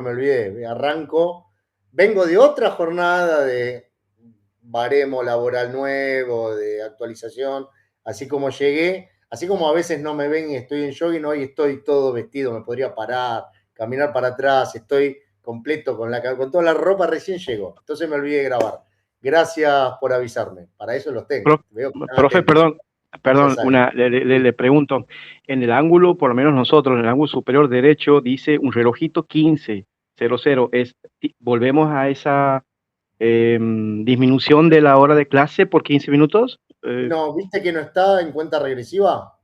me olvidé, arranco, vengo de otra jornada de baremo laboral nuevo, de actualización, así como llegué, así como a veces no me ven y estoy en jogging, hoy estoy todo vestido, me podría parar, caminar para atrás, estoy completo con toda la ropa, recién llego, entonces me olvidé de grabar. Gracias por avisarme, para eso los tengo, Prof- veo que están Profe, atentos, ya perdón, salen. le pregunto, en el ángulo, por lo menos nosotros, en el ángulo superior derecho, dice un relojito 15:00. ¿Volvemos a esa disminución de la hora de clase por 15 minutos? No, ¿viste que no está en cuenta regresiva?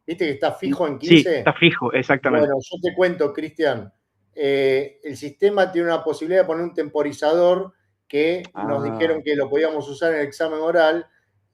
¿Viste que está fijo en Sí, está 15? fijo, exactamente. Bueno, yo te cuento, Cristian, el sistema tiene una posibilidad de poner un temporizador que nos Ah, dijeron que lo podíamos usar en el examen oral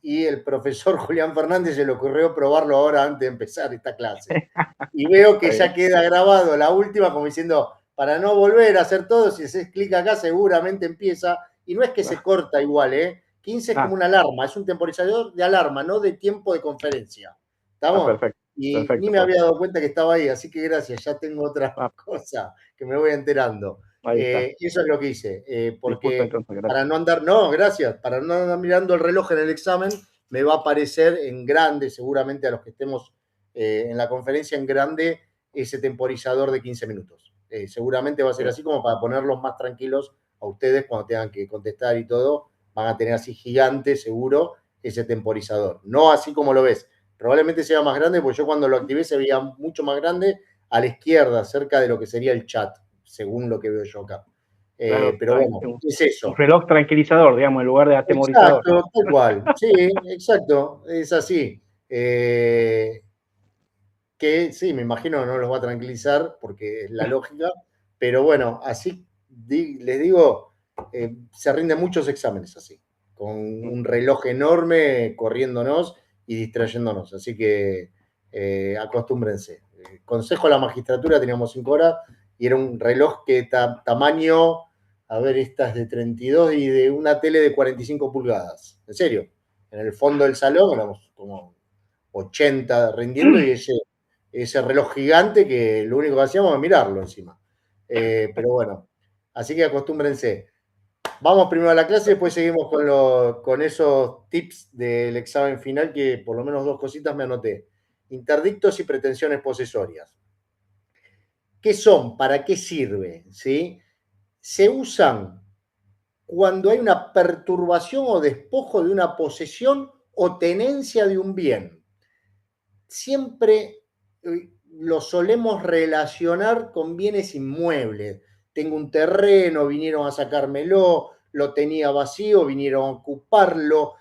y el profesor Julián Fernández se le ocurrió probarlo ahora antes de empezar esta clase. Y veo que está bien. ya queda grabado la última como diciendo, para no volver a hacer todo, si haces clic acá seguramente empieza. Y no es que se corta igual, ¿eh? 15 es como Ah, una alarma, es un temporizador de alarma, no de tiempo de conferencia. ¿Estamos? perfecto, Y ni perfecto, me profe. había dado cuenta que estaba ahí, así que gracias, ya tengo otra Ah, cosa que me voy enterando. ahí está. Eso es lo que hice, Disculpe porque entonces, para gracias. no andar, no, gracias, para no andar mirando el reloj en el examen, me va a aparecer en grande, seguramente a los que estemos en la conferencia en grande, ese temporizador de 15 minutos. Seguramente va a ser Bien. así como para ponerlos más tranquilos a ustedes cuando tengan que contestar y todo, van a tener así gigante, seguro, ese temporizador. No así como lo ves, probablemente sea más grande, porque yo cuando lo activé se veía mucho más grande a la izquierda, cerca de lo que sería el chat, según lo que veo yo acá. Claro, Pero bueno, es un eso. reloj tranquilizador, digamos, en lugar de atemorizador. Exacto, tal cual. Sí, exacto, es así. Que sí, me imagino que no los va a tranquilizar porque es la lógica, pero bueno, así les digo, se rinden muchos exámenes así, con un reloj enorme corriéndonos y distrayéndonos, así que acostúmbrense. Consejo a la magistratura, teníamos 5 horas y era un reloj que tamaño, a ver, esta es de 32 y de una tele de 45 pulgadas, en serio, en el fondo del salón éramos como 80 rindiendo y ese reloj gigante que lo único que hacíamos era mirarlo encima. Pero bueno, así que acostúmbrense. Vamos primero a la clase y después seguimos con esos tips del examen final que por lo menos dos cositas me anoté. Interdictos y pretensiones posesorias. ¿Qué son? ¿Para qué sirve? ¿Sí? Se usan cuando hay una perturbación o despojo de una posesión o tenencia de un bien. Siempre lo solemos relacionar con bienes inmuebles. Tengo un terreno, vinieron a sacármelo, lo tenía vacío, vinieron a ocuparlo,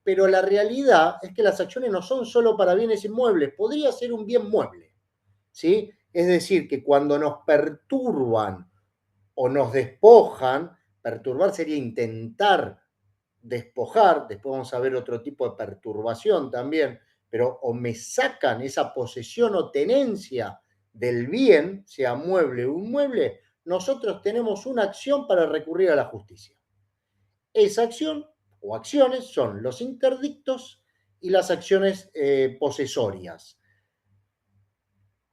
pero la realidad es que las acciones no son solo para bienes inmuebles, podría ser un bien mueble, ¿sí? Es decir, que cuando nos perturban o nos despojan, perturbar sería intentar despojar, después vamos a ver otro tipo de perturbación también, pero o me sacan esa posesión o tenencia del bien, sea mueble o inmueble, nosotros tenemos una acción para recurrir a la justicia. Esa acción o acciones son los interdictos y las acciones posesorias.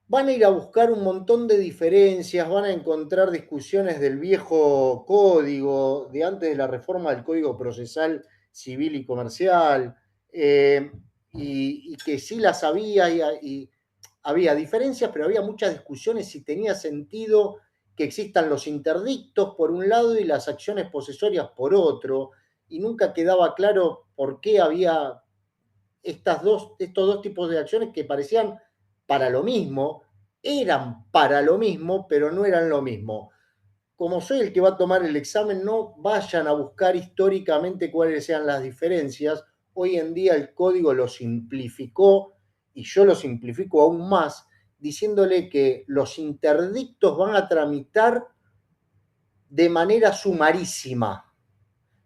Van a ir a buscar un montón de diferencias, van a encontrar discusiones del viejo código, de antes de la reforma del Código Procesal Civil y Comercial, y que sí las había, y había diferencias, pero había muchas discusiones si tenía sentido que existan los interdictos por un lado y las acciones posesorias por otro, y nunca quedaba claro por qué había estos dos tipos de acciones que parecían para lo mismo, eran para lo mismo, pero no eran lo mismo. Como soy el que va a tomar el examen, no vayan a buscar históricamente cuáles sean las diferencias. Hoy en día el código lo simplificó y yo lo simplifico aún más, diciéndole que los interdictos van a tramitar de manera sumarísima.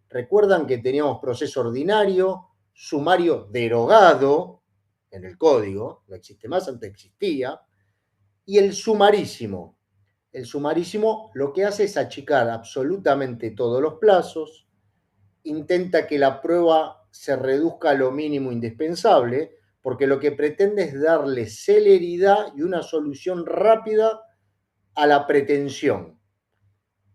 Recuerdan que teníamos proceso ordinario, sumario derogado en el código, no existe más, antes existía, y el sumarísimo. El sumarísimo lo que hace es achicar absolutamente todos los plazos, intenta que la prueba se reduzca a lo mínimo indispensable, porque lo que pretende es darle celeridad y una solución rápida a la pretensión.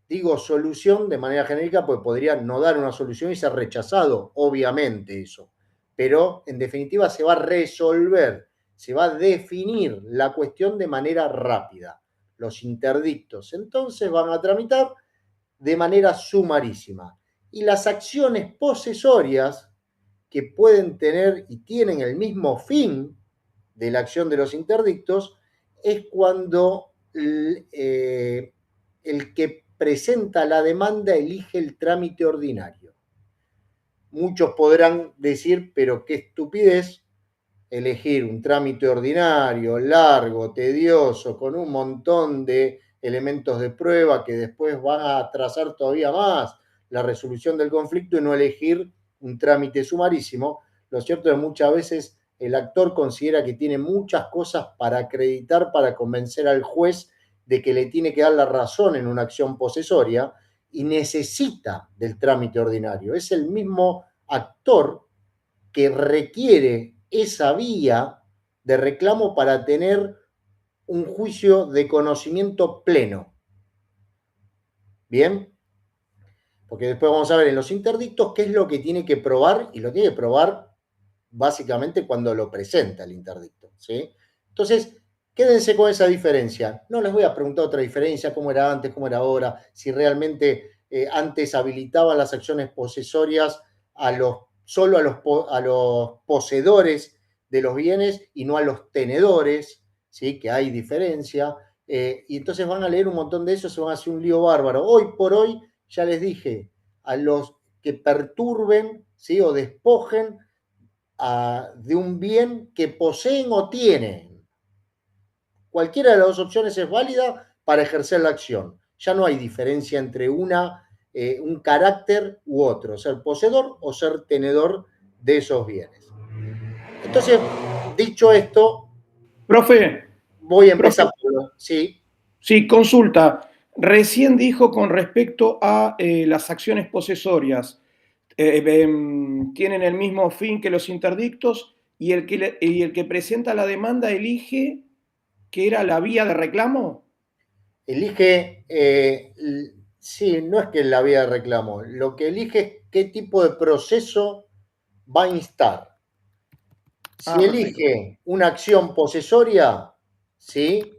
digo solución de manera genérica porque podría no dar una solución y ser rechazado, obviamente eso. Pero en definitiva se va a resolver, se va a definir la cuestión de manera rápida. Los interdictos entonces van a tramitar de manera sumarísima. Y las acciones posesorias que pueden tener y tienen el mismo fin de la acción de los interdictos es cuando el que presenta la demanda elige el trámite ordinario. Muchos podrán decir, pero qué estupidez elegir un trámite ordinario, largo, tedioso, con un montón de elementos de prueba que después van a atrasar todavía más la resolución del conflicto y no elegir un trámite sumarísimo. Lo cierto es que muchas veces el actor considera que tiene muchas cosas para acreditar, para convencer al juez de que le tiene que dar la razón en una acción posesoria y necesita del trámite ordinario. Es el mismo actor que requiere esa vía de reclamo para tener un juicio de conocimiento pleno. ¿Bien? Porque después vamos a ver en los interdictos qué es lo que tiene que probar y lo tiene que probar básicamente cuando lo presenta el interdicto. ¿Sí? Entonces, quédense con esa diferencia. No les voy a preguntar otra diferencia, cómo era antes, cómo era ahora, si realmente antes habilitaban las acciones posesorias solo a los poseedores de los bienes y no a los tenedores, ¿sí? Que hay diferencia. Y entonces van a leer un montón de eso, se van a hacer un lío bárbaro. Hoy por hoy, ya les dije, a los que perturben, ¿sí? O despojen de un bien que poseen o tienen. Cualquiera de las dos opciones es válida para ejercer la acción. Ya no hay diferencia entre un carácter u otro, ser poseedor o ser tenedor de esos bienes. Entonces, dicho esto, Profe, voy a profe, empezar por... Sí, sí, consulta. Recién dijo con respecto a las acciones posesorias, tienen el mismo fin que los interdictos y el que presenta la demanda elige que era la vía de reclamo. elige, sí, no es que la vía de reclamo, lo que elige es qué tipo de proceso va a instar. Si Ah, perfecto. elige una acción posesoria, ¿sí?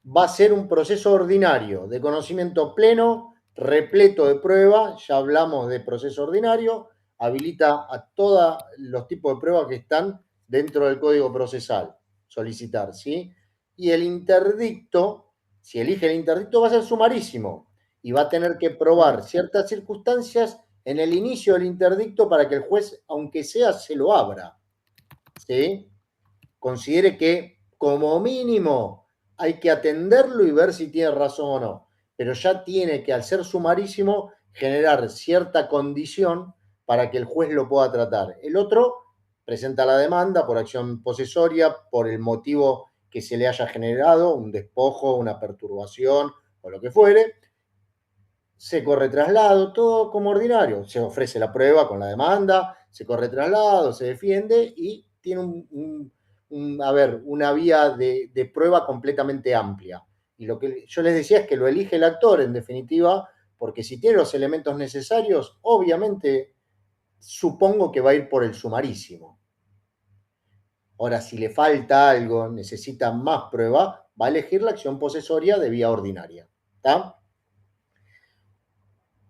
Va a ser un proceso ordinario de conocimiento pleno, repleto de prueba, ya hablamos de proceso ordinario, habilita a todos los tipos de pruebas que están dentro del código procesal, solicitar, ¿sí? Y el interdicto, si elige el interdicto, va a ser sumarísimo y va a tener que probar ciertas circunstancias en el inicio del interdicto para que el juez, aunque sea, se lo abra, ¿sí? Considere que como mínimo hay que atenderlo y ver si tiene razón o no. Pero ya tiene que, al ser sumarísimo, generar cierta condición para que el juez lo pueda tratar. El otro presenta la demanda por acción posesoria, por el motivo que se le haya generado, un despojo, una perturbación o lo que fuere. Se corre traslado, todo como ordinario. Se ofrece la prueba con la demanda, se corre traslado, se defiende y tiene una vía de prueba completamente amplia. Y lo que yo les decía es que lo elige el actor, en definitiva, porque si tiene los elementos necesarios, obviamente supongo que va a ir por el sumarísimo. Ahora, si le falta algo, necesita más prueba, va a elegir la acción posesoria de vía ordinaria. ¿Está?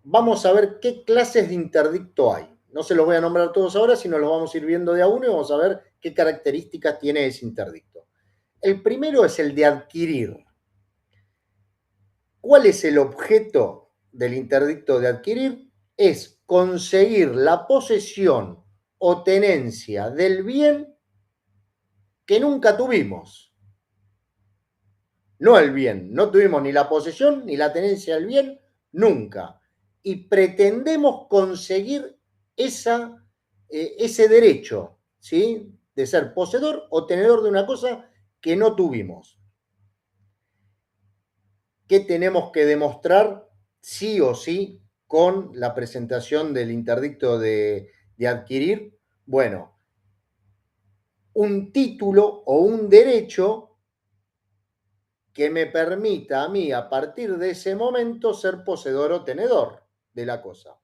Vamos a ver qué clases de interdicto hay. No se los voy a nombrar todos ahora, sino los vamos a ir viendo de a uno y vamos a ver qué características tiene ese interdicto. El primero es el de adquirir. ¿Cuál es el objeto del interdicto de adquirir? Es conseguir la posesión o tenencia del bien que nunca tuvimos. No el bien, no tuvimos ni la posesión ni la tenencia del bien nunca. Y pretendemos conseguir ese derecho, ¿sí? De ser poseedor o tenedor de una cosa que no tuvimos. ¿Qué tenemos que demostrar sí o sí con la presentación del interdicto de adquirir? Bueno, un título o un derecho que me permita a mí, a partir de ese momento, ser poseedor o tenedor de la cosa.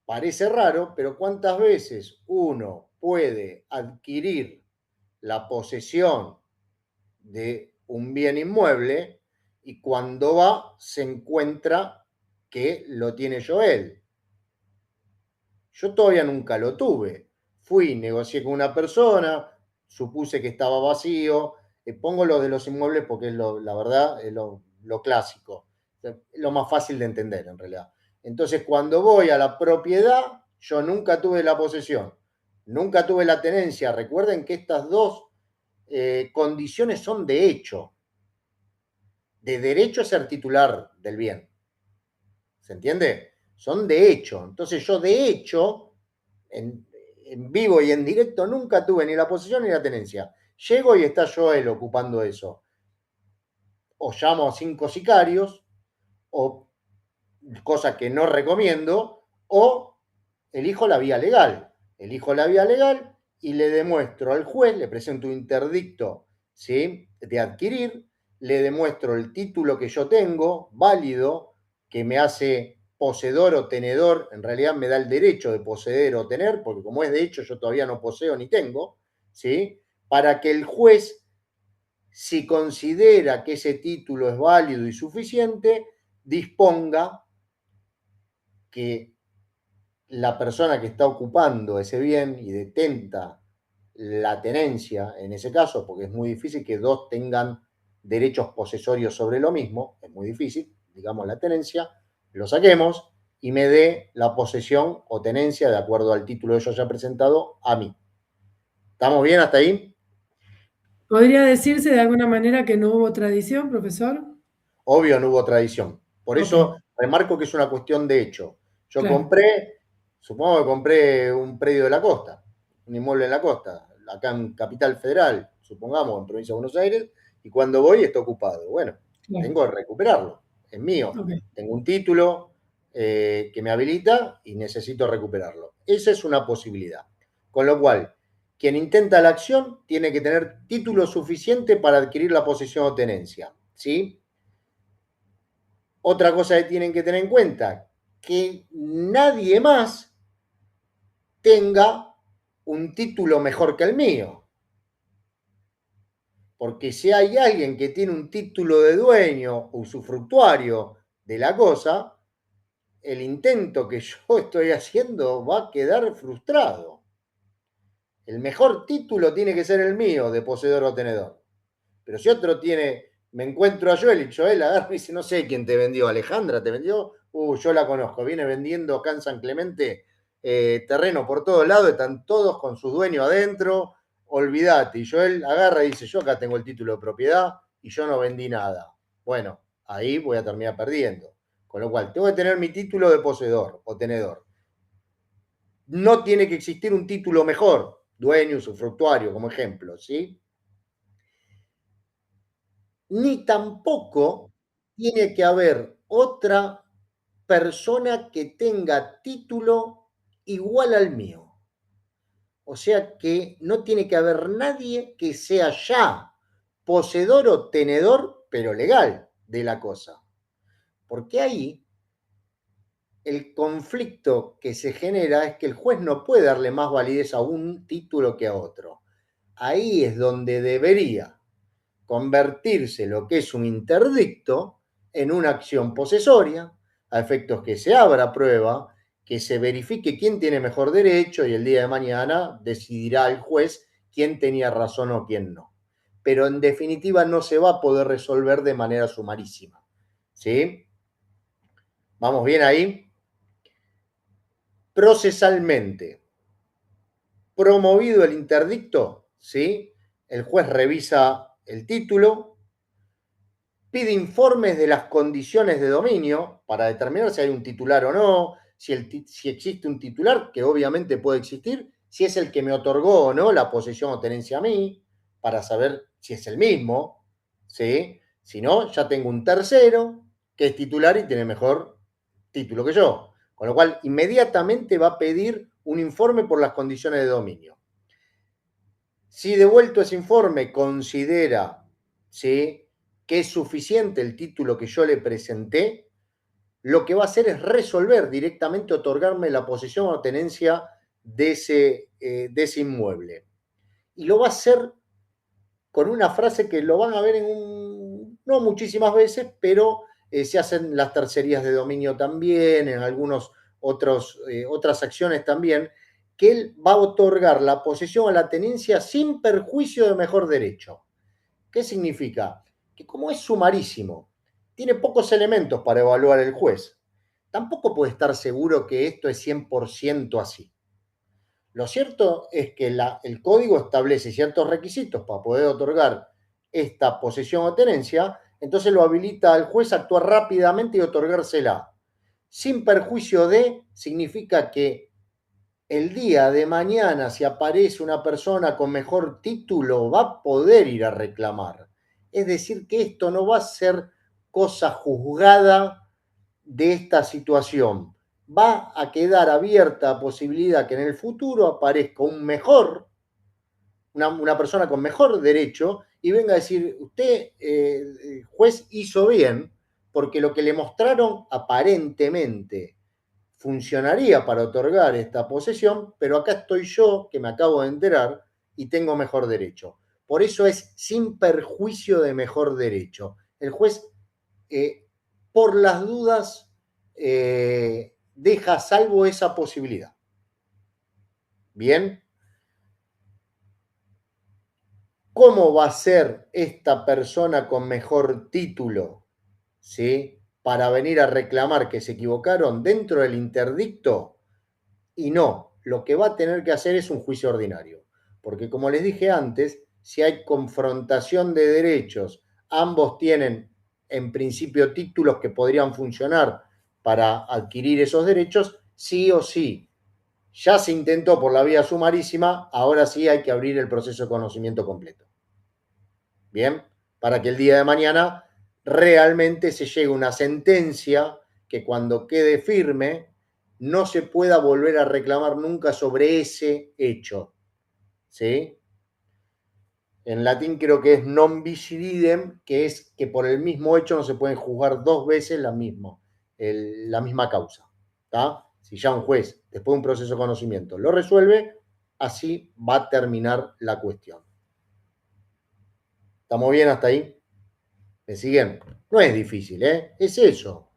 Parece raro, pero ¿cuántas veces uno puede adquirir la posesión de un bien inmueble y cuando va se encuentra que lo tiene Joel? Yo todavía nunca lo tuve. Fui, negocié con una persona, supuse que estaba vacío. Pongo lo de los inmuebles porque es la verdad, es lo clásico, lo más fácil de entender en realidad. Entonces, cuando voy a la propiedad, yo nunca tuve la posesión, nunca tuve la tenencia. Recuerden que estas dos condiciones son de hecho. De derecho es ser titular del bien. ¿Se entiende? Son de hecho. Entonces, yo de hecho, en vivo y en directo, nunca tuve ni la posesión ni la tenencia. Llego y está Joel ocupando eso. O llamo a 5 sicarios, o cosa que no recomiendo, o elijo la vía legal. Elijo la vía legal y le demuestro al juez, le presento un interdicto, ¿sí?, de adquirir, le demuestro el título que yo tengo, válido, que me hace poseedor o tenedor, en realidad me da el derecho de poseer o tener, porque como es de hecho yo todavía no poseo ni tengo, ¿sí?, para que el juez, si considera que ese título es válido y suficiente, disponga que la persona que está ocupando ese bien y detenta la tenencia, en ese caso, porque es muy difícil que dos tengan derechos posesorios sobre lo mismo, es muy difícil, digamos la tenencia, lo saquemos y me dé la posesión o tenencia de acuerdo al título que yo haya presentado a mí. ¿Estamos bien hasta ahí? ¿Podría decirse de alguna manera que no hubo tradición, profesor? Obvio no hubo tradición. Por eso Ok, remarco que es una cuestión de hecho. Yo claro, supongo que compré un predio de la costa, un inmueble en la costa, acá en Capital Federal, supongamos, en Provincia de Buenos Aires, y cuando voy está ocupado. Bueno, claro. tengo que recuperarlo, es mío. Ok, Tengo un título que me habilita y necesito recuperarlo. Esa es una posibilidad. Con lo cual, quien intenta la acción tiene que tener título suficiente para adquirir la posesión o tenencia, ¿sí? Otra cosa que tienen que tener en cuenta, que nadie más tenga un título mejor que el mío. Porque si hay alguien que tiene un título de dueño o usufructuario de la cosa, el intento que yo estoy haciendo va a quedar frustrado. El mejor título tiene que ser el mío de poseedor o tenedor. Pero si otro tiene, me encuentro a Joel y Joel agarra y dice, no sé quién te vendió, Alejandra te vendió, yo la conozco, viene vendiendo acá en San Clemente terreno por todos lados, están todos con su dueño adentro, olvídate. Y Joel agarra y dice, yo acá tengo el título de propiedad y yo no vendí nada. Bueno, ahí voy a terminar perdiendo. Con lo cual, tengo que tener mi título de poseedor o tenedor. No tiene que existir un título mejor, dueño, usufructuario, como ejemplo, ¿sí? Ni tampoco tiene que haber otra persona que tenga título igual al mío. O sea que no tiene que haber nadie que sea ya poseedor o tenedor, pero legal, de la cosa. Porque ahí el conflicto que se genera es que el juez no puede darle más validez a un título que a otro. Ahí es donde debería convertirse lo que es un interdicto en una acción posesoria, a efectos que se abra prueba, que se verifique quién tiene mejor derecho y el día de mañana decidirá el juez quién tenía razón o quién no. Pero en definitiva no se va a poder resolver de manera sumarísima. ¿Sí? ¿Vamos bien ahí? Procesalmente, promovido el interdicto, ¿sí?, el juez revisa el título, pide informes de las condiciones de dominio para determinar si hay un titular o no, si existe un titular, que obviamente puede existir, si es el que me otorgó o no la posesión o tenencia a mí, para saber si es el mismo, ¿sí? Si no, ya tengo un tercero que es titular y tiene mejor título que yo. Con lo cual, inmediatamente va a pedir un informe por las condiciones de dominio. Si devuelto ese informe considera ¿sí?, que es suficiente el título que yo le presenté, lo que va a hacer es resolver directamente, otorgarme la posesión o tenencia de ese inmueble. Y lo va a hacer con una frase que lo van a ver no muchísimas veces, pero se hacen las tercerías de dominio también, en otras acciones también, que él va a otorgar la posesión o la tenencia sin perjuicio de mejor derecho. ¿Qué significa? Que como es sumarísimo, tiene pocos elementos para evaluar el juez, tampoco puede estar seguro que esto es 100% así. Lo cierto es que el código establece ciertos requisitos para poder otorgar esta posesión o tenencia, entonces lo habilita al juez a actuar rápidamente y otorgársela. Sin perjuicio de, significa que el día de mañana, si aparece una persona con mejor título, va a poder ir a reclamar. Es decir, que esto no va a ser cosa juzgada de esta situación. Va a quedar abierta la posibilidad que en el futuro aparezca una persona con mejor derecho y venga a decir, usted, juez, hizo bien, porque lo que le mostraron aparentemente funcionaría para otorgar esta posesión, pero acá estoy yo, que me acabo de enterar, y tengo mejor derecho. Por eso es sin perjuicio de mejor derecho. El juez, por las dudas, deja a salvo esa posibilidad. Bien. ¿Cómo va a ser esta persona con mejor título, ¿sí?, para venir a reclamar que se equivocaron dentro del interdicto? Y no, lo que va a tener que hacer es un juicio ordinario. Porque como les dije antes, si hay confrontación de derechos, ambos tienen en principio títulos que podrían funcionar para adquirir esos derechos, sí o sí. Ya se intentó por la vía sumarísima, ahora sí hay que abrir el proceso de conocimiento completo. Bien, para que el día de mañana realmente se llegue a una sentencia que cuando quede firme no se pueda volver a reclamar nunca sobre ese hecho. ¿Sí? En latín creo que es non bis idem, que es que por el mismo hecho no se pueden juzgar dos veces la misma causa. ¿Tá? Si ya un juez, después de un proceso de conocimiento, lo resuelve, así va a terminar la cuestión. ¿Estamos bien hasta ahí? ¿Me siguen? No es difícil, ¿eh? Es eso.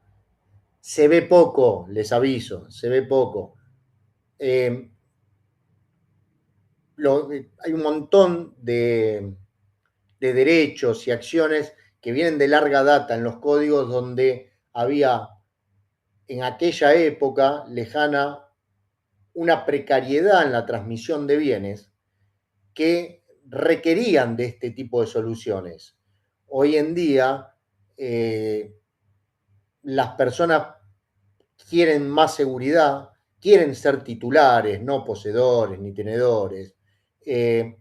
Se ve poco, les aviso, se ve poco. Hay un montón de derechos y acciones que vienen de larga data en los códigos donde había en aquella época lejana una precariedad en la transmisión de bienes que requerían de este tipo de soluciones. Hoy en día las personas quieren más seguridad, quieren ser titulares, no poseedores ni tenedores.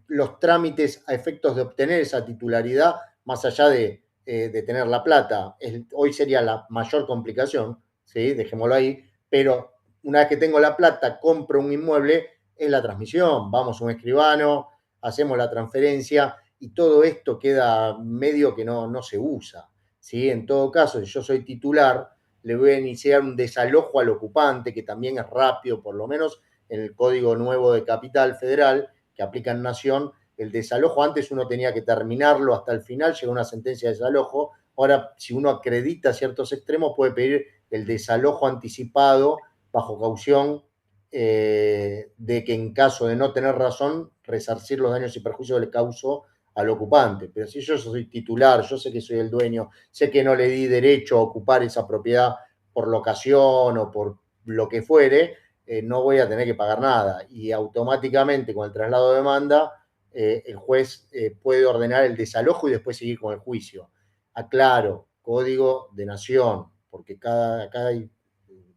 Los trámites a efectos de obtener esa titularidad, más allá de tener la plata, hoy sería la mayor complicación, ¿sí? Dejémoslo ahí, pero una vez que tengo la plata, compro un inmueble, es la transmisión, vamos a un escribano, hacemos la transferencia y todo esto queda medio que no se usa, ¿sí? En todo caso, si yo soy titular, le voy a iniciar un desalojo al ocupante, que también es rápido, por lo menos en el Código Nuevo de Capital Federal, que aplica en Nación, el desalojo antes uno tenía que terminarlo hasta el final, llega una sentencia de desalojo, ahora si uno acredita ciertos extremos puede pedir el desalojo anticipado bajo caución de que en caso de no tener razón, resarcir los daños y perjuicios que le causó al ocupante. Pero si yo soy titular, yo sé que soy el dueño, sé que no le di derecho a ocupar esa propiedad por locación o por lo que fuere, no voy a tener que pagar nada. Y automáticamente con el traslado de demanda, el juez puede ordenar el desalojo y después seguir con el juicio. Aclaro, Código de Nación, porque acá hay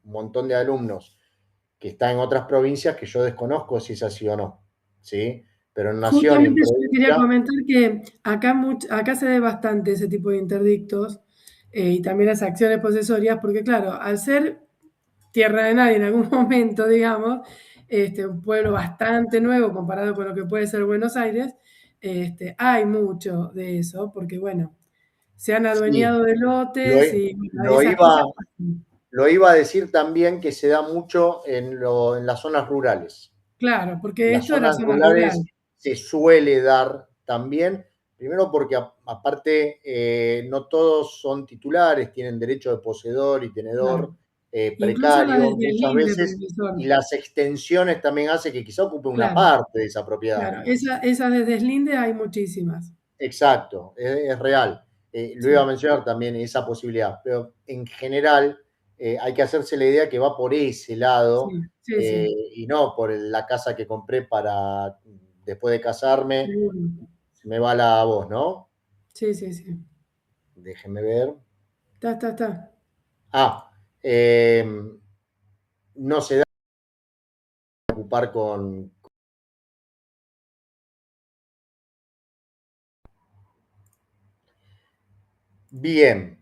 un montón de alumnos que están en otras provincias que yo desconozco si es así o no, ¿sí? Pero en Nación y en Justamente yo quería provincia... comentar que acá se ve bastante ese tipo de interdictos y también las acciones posesorias, porque claro, al ser tierra de nadie en algún momento, digamos, un pueblo bastante nuevo comparado con lo que puede ser Buenos Aires, hay mucho de eso, porque bueno, se han Sí, adueñado de lo, lotes y bueno, lo esas cosas iba, pasan. lo iba a decir también que se da mucho en las zonas rurales. Claro, En porque las esto era zonas zona rurales rural. se suele dar también, primero porque aparte no todos son titulares, tienen derecho de poseedor y tenedor Claro. Incluso las precario de muchas deslinde, veces, profesor. y las extensiones también hace que quizá ocupe una Claro, parte de esa propiedad. claro. Esas de deslinde hay muchísimas. Exacto, es real. Lo iba a Sí, mencionar también esa posibilidad, pero en general hay que hacerse la idea que va por ese lado sí, sí, sí. y no por la casa que compré para después de casarme, Seguro. se me va la voz, ¿no? Sí, sí, sí. Déjenme ver. Está. Ah, eh, no se da a ocupar con... Bien,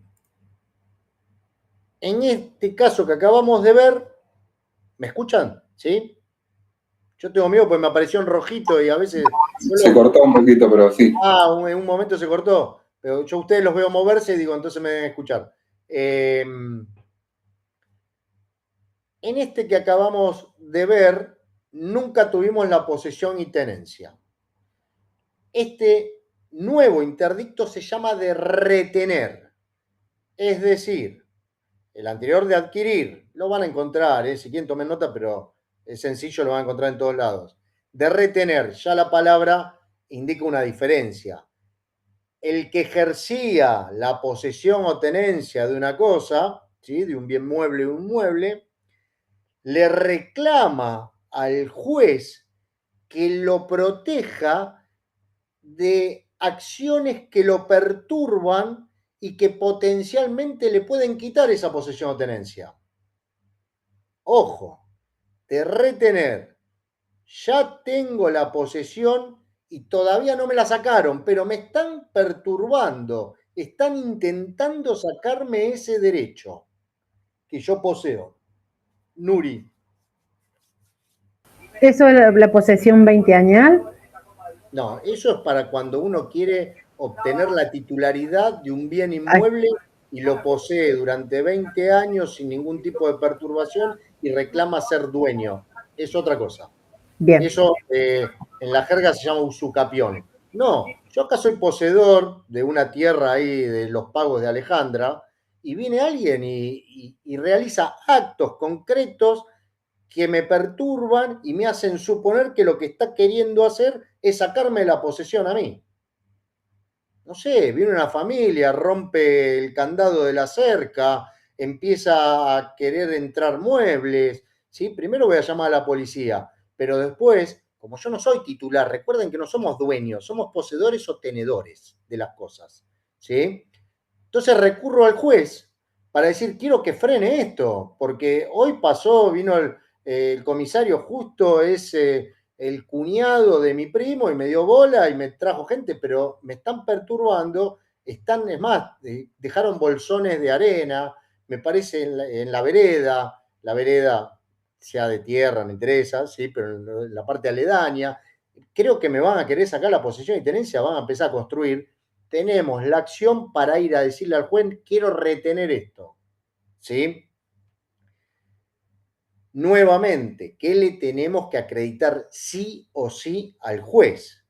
en este caso que acabamos de ver, ¿me escuchan? ¿Sí? Yo tengo miedo porque me apareció en rojito y a veces... Se cortó un poquito, pero sí. En un momento se cortó, pero yo a ustedes los veo moverse y digo, entonces me deben escuchar. En este que acabamos de ver, nunca tuvimos la posesión y tenencia. Este nuevo interdicto se llama de retener, es decir, el anterior de adquirir, lo van a encontrar, si quieren tomen nota, pero es sencillo, lo van a encontrar en todos lados. De retener, ya la palabra indica una diferencia. El que ejercía la posesión o tenencia de una cosa, ¿sí? De un bien mueble o un mueble, le reclama al juez que lo proteja de acciones que lo perturban y que potencialmente le pueden quitar esa posesión o tenencia. Ojo, de retener. Ya tengo la posesión y todavía no me la sacaron, pero me están perturbando, están intentando sacarme ese derecho que yo poseo. Nuri. ¿Eso es la posesión veinteañal? No, eso es para cuando uno quiere obtener la titularidad de un bien Ay, inmueble y lo posee durante 20 años sin ningún tipo de perturbación y reclama ser dueño. Es otra cosa. bien. Eso en la jerga se llama usucapión. No, yo acá soy poseedor de una tierra ahí de los pagos de Alejandra y viene alguien y realiza actos concretos que me perturban y me hacen suponer que lo que está queriendo hacer es sacarme la posesión a mí. No sé, viene una familia, rompe el candado de la cerca, empieza a querer entrar muebles, ¿sí? Primero voy a llamar a la policía, pero después, como yo no soy titular, recuerden que no somos dueños, somos poseedores o tenedores de las cosas, ¿sí? Entonces recurro al juez para decir, quiero que frene esto, porque hoy pasó, vino el comisario justo, es el cuñado de mi primo y me dio bola y me trajo gente, pero me están perturbando, están, es más, dejaron bolsones de arena, me parece en la vereda sea de tierra, me interesa, sí, pero en la parte aledaña, creo que me van a querer sacar la posesión y tenencia, van a empezar a construir. Tenemos la acción para ir a decirle al juez, quiero retener esto, ¿sí? Nuevamente, ¿qué le tenemos que acreditar sí o sí al juez?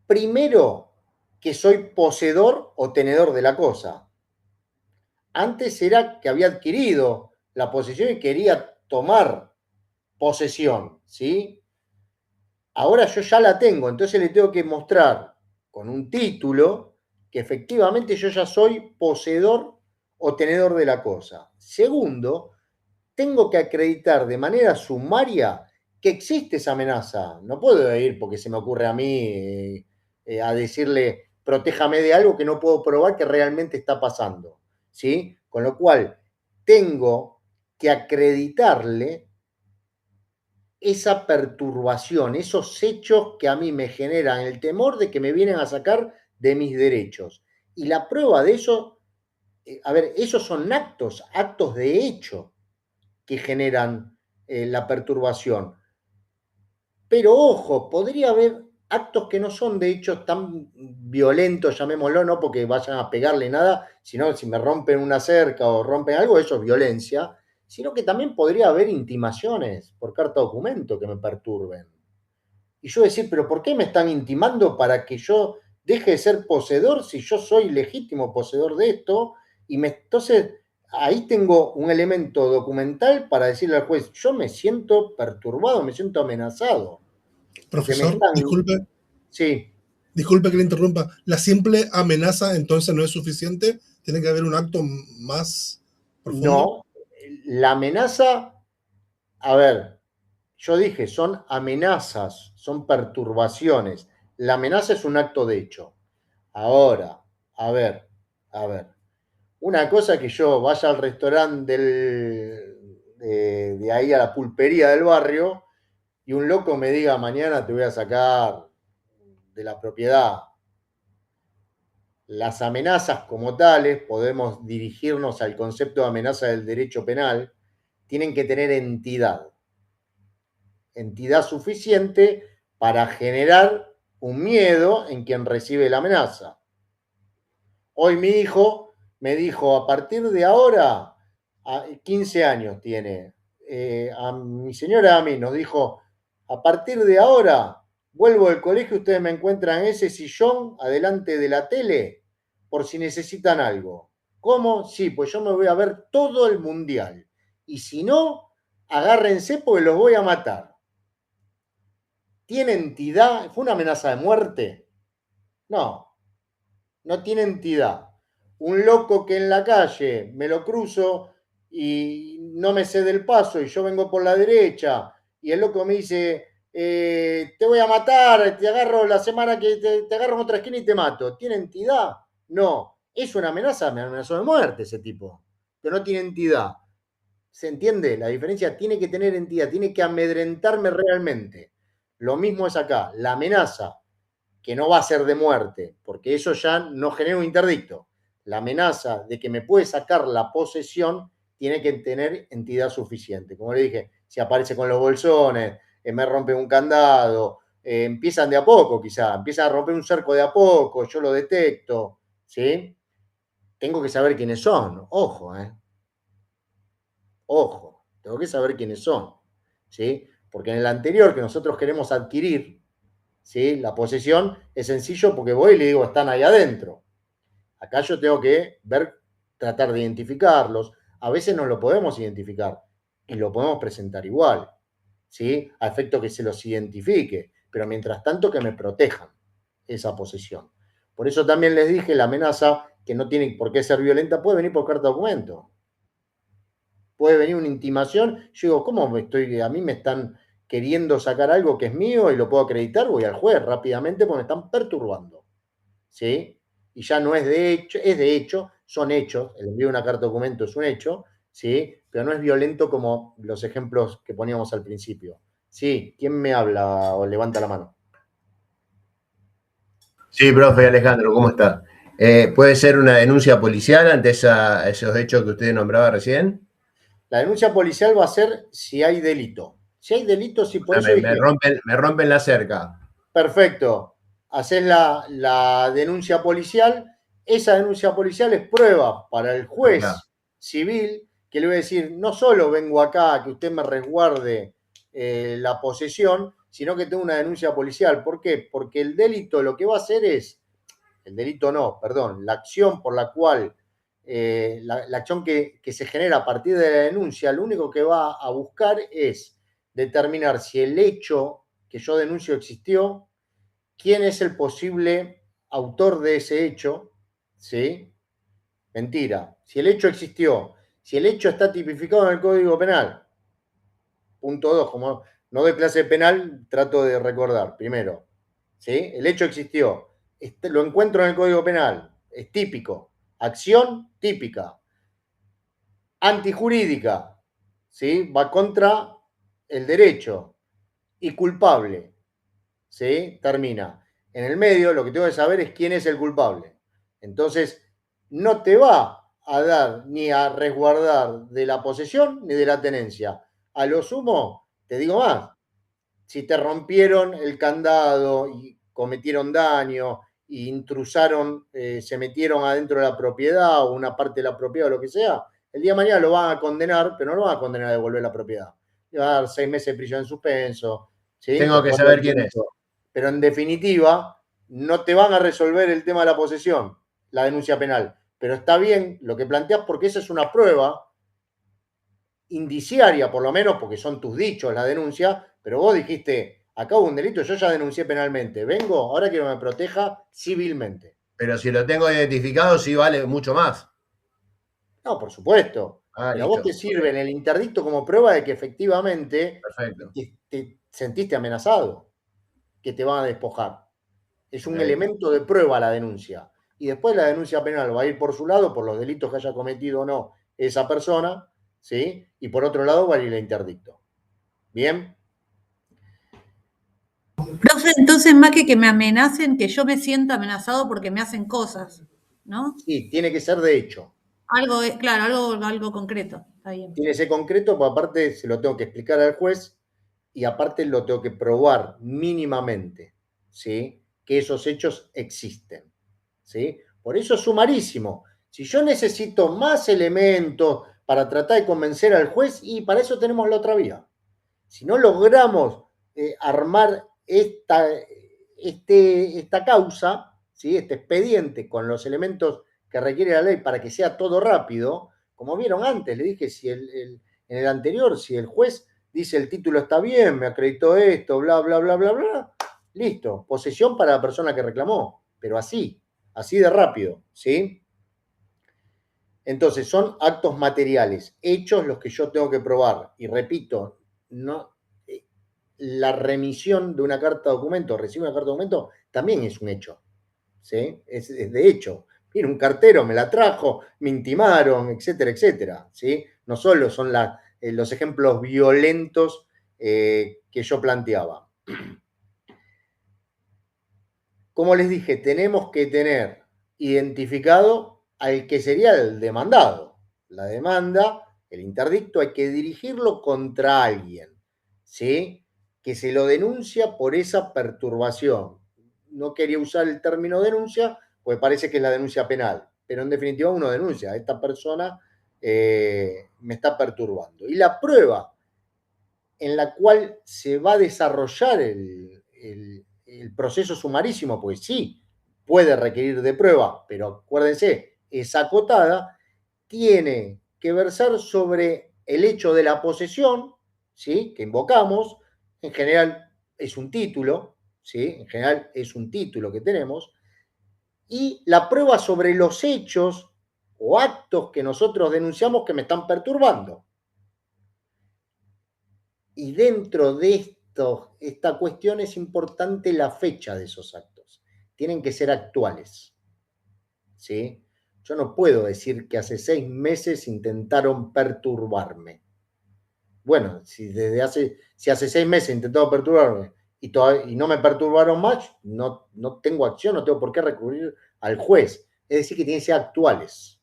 Primero, que soy poseedor o tenedor de la cosa. Antes era que había adquirido la posesión y quería tomar posesión, ¿sí? Ahora yo ya la tengo, entonces le tengo que mostrar con un título que efectivamente yo ya soy poseedor o tenedor de la cosa. Segundo, tengo que acreditar de manera sumaria que existe esa amenaza. No puedo ir porque se me ocurre a mí a decirle, protéjame de algo que no puedo probar que realmente está pasando, ¿sí? Con lo cual, tengo que acreditarle esa perturbación, esos hechos que a mí me generan el temor de que me vienen a sacar de mis derechos. Y la prueba de eso, a ver, esos son actos de hecho que generan la perturbación. Pero ojo, podría haber actos que no son de hecho tan violentos, llamémoslo, no porque vayan a pegarle nada, sino si me rompen una cerca o rompen algo, eso es violencia, sino que también podría haber intimaciones por carta documento que me perturben. Y yo decir, pero ¿por qué me están intimando para que yo deje de ser poseedor si yo soy legítimo poseedor de esto? Entonces, ahí tengo un elemento documental para decirle al juez, yo me siento perturbado, me siento amenazado. Porque me Profesor, están... disculpe Sí, que le interrumpa. ¿La simple amenaza entonces no es suficiente? ¿Tiene que haber un acto más profundo? no. La amenaza, a ver, yo dije, son amenazas, son perturbaciones. La amenaza es un acto de hecho. Ahora, a ver. Una cosa que yo vaya al restaurante de ahí a la pulpería del barrio y un loco me diga, mañana te voy a sacar de la propiedad. Las amenazas como tales, podemos dirigirnos al concepto de amenaza del derecho penal, tienen que tener entidad suficiente para generar un miedo en quien recibe la amenaza. Hoy mi hijo me dijo, a partir de ahora, 15 años tiene, a mi señora, a mí, nos dijo, a partir de ahora, vuelvo del colegio, ustedes me encuentran en ese sillón adelante de la tele por si necesitan algo. ¿Cómo? Sí, pues yo me voy a ver todo el mundial. Y si no, agárrense porque los voy a matar. ¿Tiene entidad? ¿Fue una amenaza de muerte? No, no tiene entidad. Un loco que en la calle me lo cruzo y no me cede el paso y yo vengo por la derecha y el loco me dice, te voy a matar, te agarro la semana que te agarro en otra esquina y te mato. ¿Tiene entidad? No. Es una amenaza, me amenazó de muerte ese tipo, pero no tiene entidad. ¿Se entiende? La diferencia tiene que tener entidad, tiene que amedrentarme realmente. Lo mismo es acá, la amenaza que no va a ser de muerte, porque eso ya no genera un interdicto. La amenaza de que me puede sacar la posesión tiene que tener entidad suficiente. Como le dije, si aparece con los bolsones, me rompe un candado, empiezan de a poco quizá, empiezan a romper un cerco de a poco, yo lo detecto, ¿sí? Tengo que saber quiénes son, ojo, ojo, tengo que saber quiénes son, ¿sí? Porque en el anterior que nosotros queremos adquirir, ¿sí? La posesión es sencillo porque voy y le digo, están ahí adentro. Acá yo tengo que ver, tratar de identificarlos. A veces no lo podemos identificar y lo podemos presentar igual, ¿sí? A efecto que se los identifique, pero mientras tanto que me protejan esa posesión. Por eso también les dije, la amenaza, que no tiene por qué ser violenta, puede venir por carta documento. Puede venir una intimación. Yo digo, ¿cómo a mí me están queriendo sacar algo que es mío y lo puedo acreditar? Voy al juez rápidamente porque me están perturbando, ¿sí? Y ya no es de hecho, es de hecho, son hechos, el envío de una carta documento es un hecho, ¿sí? Pero no es violento como los ejemplos que poníamos al principio. Sí, ¿quién me habla o levanta la mano? Sí, profe Alejandro, ¿cómo está? ¿Puede ser una denuncia policial ante esos hechos que usted nombraba recién? La denuncia policial va a ser si hay delito. Si hay delito, sí, por eso dije, me rompen la cerca. perfecto, haces la denuncia policial, esa denuncia policial es prueba para el juez Claro. civil que le voy a decir, no solo vengo acá a que usted me resguarde la posesión, sino que tengo una denuncia policial. ¿Por qué? Porque el delito lo que va a hacer es, el delito no, perdón, la acción por la cual, la acción que se genera a partir de la denuncia, lo único que va a buscar es determinar si el hecho que yo denuncio existió, quién es el posible autor de ese hecho, ¿sí? Mentira. Si el hecho existió, si el hecho está tipificado en el Código Penal, punto 2, como no doy clase penal, trato de recordar, primero, ¿sí? El hecho existió, lo encuentro en el Código Penal, es típico, acción típica, antijurídica, ¿sí? Va contra el derecho y culpable, ¿sí? Termina. En el medio lo que tengo que saber es quién es el culpable. Entonces, no te va a dar ni a resguardar de la posesión ni de la tenencia. A lo sumo, te digo más, Si te rompieron el candado y cometieron daño, e intrusaron, se metieron adentro de la propiedad o una parte de la propiedad o lo que sea, el día de mañana lo van a condenar, pero no lo van a condenar a devolver la propiedad. Le van a dar 6 meses de prisión en suspenso. ¿Sí? Tengo que saber quién es. Pero en definitiva, no te van a resolver el tema de la posesión, la denuncia penal. Pero está bien lo que planteas porque esa es una prueba indiciaria, por lo menos, porque son tus dichos la denuncia, pero vos dijiste, acá hubo un delito, yo ya denuncié penalmente, vengo, ahora quiero que me proteja civilmente. Pero si lo tengo identificado, sí vale mucho más. No, por supuesto. Ah, pero a listo. vos te sirve en el interdicto como prueba de que efectivamente Perfecto. te sentiste amenazado, que te van a despojar. Es un Ok. elemento de prueba la denuncia. Y después la denuncia penal va a ir por su lado, por los delitos que haya cometido o no esa persona, ¿sí? Y por otro lado va a ir el interdicto. ¿Bien? Profe, entonces más que me amenacen, que yo me sienta amenazado porque me hacen cosas, ¿no? Sí, tiene que ser de hecho. Algo, claro, algo concreto, está bien. Tiene que ser concreto, porque aparte se lo tengo que explicar al juez y aparte lo tengo que probar mínimamente, ¿sí? Que esos hechos existen, ¿sí? Por eso es sumarísimo. Si yo necesito más elementos para tratar de convencer al juez, y para eso tenemos la otra vía. Si no logramos armar esta causa, ¿sí? Este expediente con los elementos que requiere la ley para que sea todo rápido, como vieron antes, le dije, si en el anterior, si el juez dice el título está bien, me acreditó esto, bla, bla, bla, bla, bla, listo, posesión para la persona que reclamó, pero así de rápido, ¿sí? Entonces, son actos materiales, hechos los que yo tengo que probar. Y repito, no, la remisión de una carta de documento, recibir una carta de documento, también es un hecho, ¿sí? Es de hecho. Mira, un cartero me la trajo, me intimaron, etcétera, etcétera, ¿sí? No solo son los ejemplos violentos que yo planteaba. Como les dije, tenemos que tener identificado al que sería el demandado. La demanda, el interdicto, hay que dirigirlo contra alguien, ¿sí? Que se lo denuncia por esa perturbación. No quería usar el término denuncia, porque parece que es la denuncia penal, pero en definitiva uno denuncia, a esta persona me está perturbando. Y la prueba en la cual se va a desarrollar el proceso sumarísimo, pues sí, puede requerir de prueba, pero acuérdense, es acotada, tiene que versar sobre el hecho de la posesión, ¿sí? Que invocamos, en general es un título, ¿sí? En general es un título que tenemos, y la prueba sobre los hechos o actos que nosotros denunciamos que me están perturbando. Y dentro de esta cuestión es importante la fecha de esos actos. Tienen que ser actuales, ¿sí? Yo no puedo decir que hace 6 meses intentaron perturbarme. Bueno, si hace 6 meses intentaron perturbarme y no me perturbaron más, no tengo acción, no tengo por qué recurrir al juez. Es decir, que tienen que ser actuales,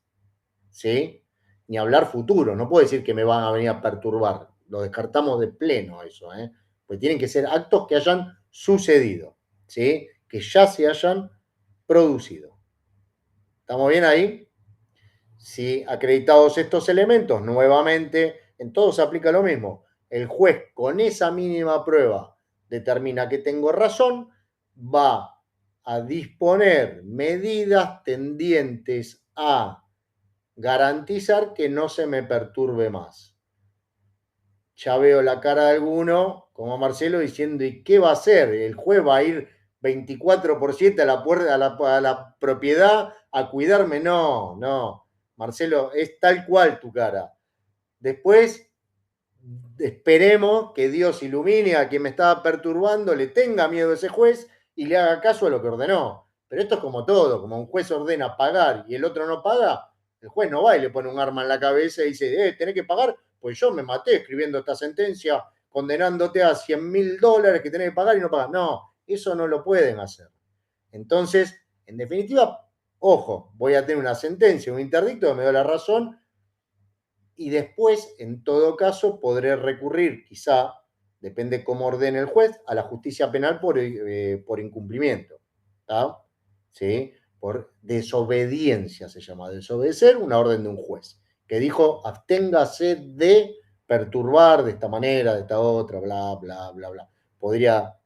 ¿sí? Ni hablar futuro, no puedo decir que me van a venir a perturbar. Lo descartamos de pleno eso, ¿eh? Pues tienen que ser actos que hayan sucedido, ¿sí? Que ya se hayan producido. ¿Estamos bien ahí? Si acreditados estos elementos, nuevamente, en todos se aplica lo mismo. El juez con esa mínima prueba determina que tengo razón, va a disponer medidas tendientes a garantizar que no se me perturbe más. Ya veo la cara de alguno, como Marcelo, diciendo, ¿y qué va a hacer? ¿El juez va a ir 24/7 a la puerta, a la propiedad a cuidarme? No, no. Marcelo, es tal cual tu cara. Después, esperemos que Dios ilumine a quien me estaba perturbando, le tenga miedo a ese juez y le haga caso a lo que ordenó. Pero esto es como todo, como un juez ordena pagar y el otro no paga, el juez no va y le pone un arma en la cabeza y dice, tenés que pagar, pues yo me maté escribiendo esta sentencia condenándote a $100.000 que tenés que pagar y no pagas. No, eso no lo pueden hacer. Entonces, en definitiva, ojo, voy a tener una sentencia, un interdicto que me da la razón y después, en todo caso, podré recurrir quizá depende cómo ordene el juez, a la justicia penal por incumplimiento. ¿Tá? ¿Sí? Por desobediencia se llama, desobedecer una orden de un juez, que dijo, absténgase de perturbar de esta manera, de esta otra, bla, bla, bla, bla. Podría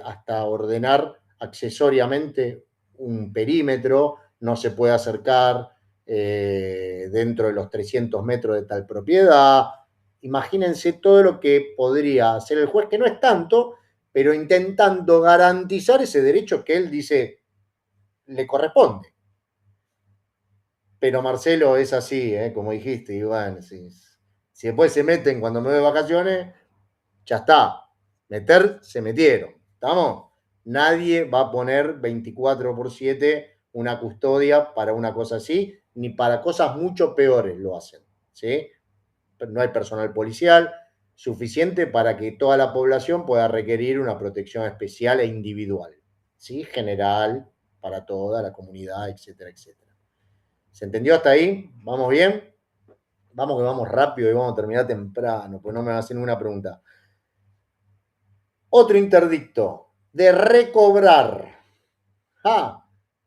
hasta ordenar accesoriamente un perímetro, no se puede acercar dentro de los 300 metros de tal propiedad. Imagínense todo lo que podría hacer el juez, que no es tanto, pero intentando garantizar ese derecho que él dice le corresponde. Pero Marcelo es así, como dijiste, Iván. Si después se meten cuando me voy de vacaciones, ya está. Meter, se metieron. ¿Estamos? Nadie va a poner 24/7 una custodia para una cosa así, ni para cosas mucho peores lo hacen. ¿Sí? No hay personal policial suficiente para que toda la población pueda requerir una protección especial e individual. ¿Sí? General, para toda la comunidad, etcétera, etcétera. ¿Se entendió hasta ahí? ¿Vamos bien? Vamos que vamos rápido y vamos a terminar temprano, pues no me van a hacer ninguna pregunta. Otro interdicto, de recobrar.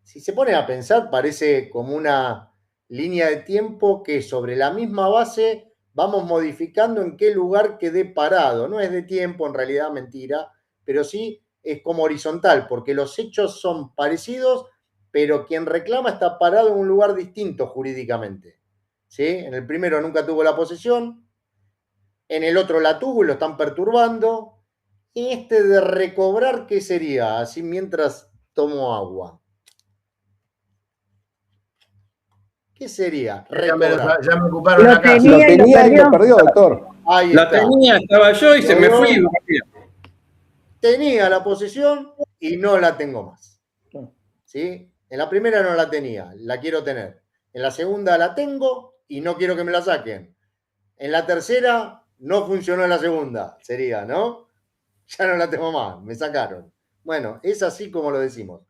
Si se pone a pensar, parece como una línea de tiempo que sobre la misma base vamos modificando en qué lugar quedé parado. No es de tiempo, en realidad, mentira, pero sí es como horizontal, porque los hechos son parecidos, pero quien reclama está parado en un lugar distinto jurídicamente. ¿Sí? En el primero nunca tuvo la posesión, en el otro la tuvo y lo están perturbando. Y este de recobrar, ¿qué sería? Así mientras tomo agua. ¿Qué sería? Recobrar. Ya me ocuparon Lo la casa. tenía y lo tenía y lo perdió. perdió, doctor. Ahí La está. tenía, estaba yo y se me Yo- fui. y lo perdí. Tenía la posesión y no la tengo más. ¿Sí? En la primera no la tenía, la quiero tener. En la segunda la tengo y no quiero que me la saquen. En la tercera no funcionó la segunda, sería, ¿no? Ya no la tengo más, me sacaron. Bueno, es así como lo decimos.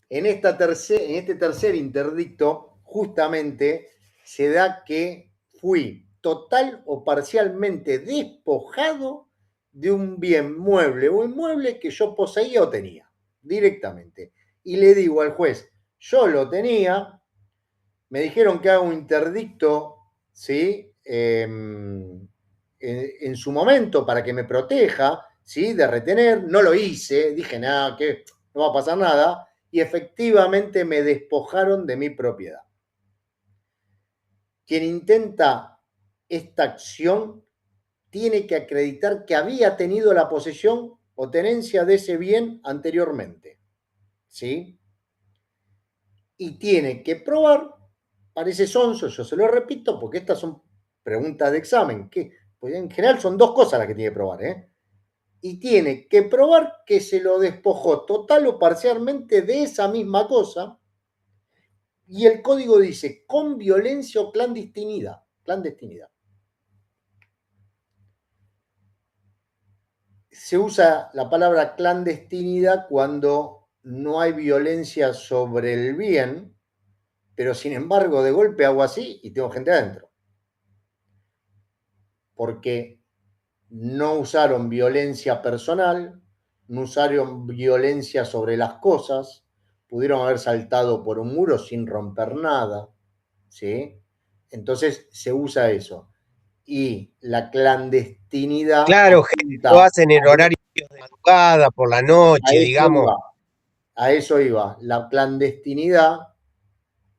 En este tercer interdicto, justamente se da que fui total o parcialmente despojado de un bien mueble o inmueble que yo poseía o tenía, directamente. Y le digo al juez, yo lo tenía, me dijeron que haga un interdicto, ¿sí? En su momento para que me proteja, ¿sí? De retener, no lo hice, dije, nada, que no va a pasar nada, y efectivamente me despojaron de mi propiedad. Quien intenta esta acción tiene que acreditar que había tenido la posesión o tenencia de ese bien anteriormente, ¿sí? Y tiene que probar, parece sonso, yo se lo repito, porque estas son preguntas de examen, que pues en general son dos cosas las que tiene que probar, y tiene que probar que se lo despojó total o parcialmente de esa misma cosa, y el código dice con violencia o clandestinidad. Se usa la palabra clandestinidad cuando no hay violencia sobre el bien, pero sin embargo de golpe hago así y tengo gente adentro. Porque no usaron violencia personal, no usaron violencia sobre las cosas, pudieron haber saltado por un muro sin romper nada, ¿sí? Entonces se usa eso. Y la clandestinidad... Claro, gente, lo hacen en horarios de madrugada, por la noche, digamos. A eso iba. La clandestinidad,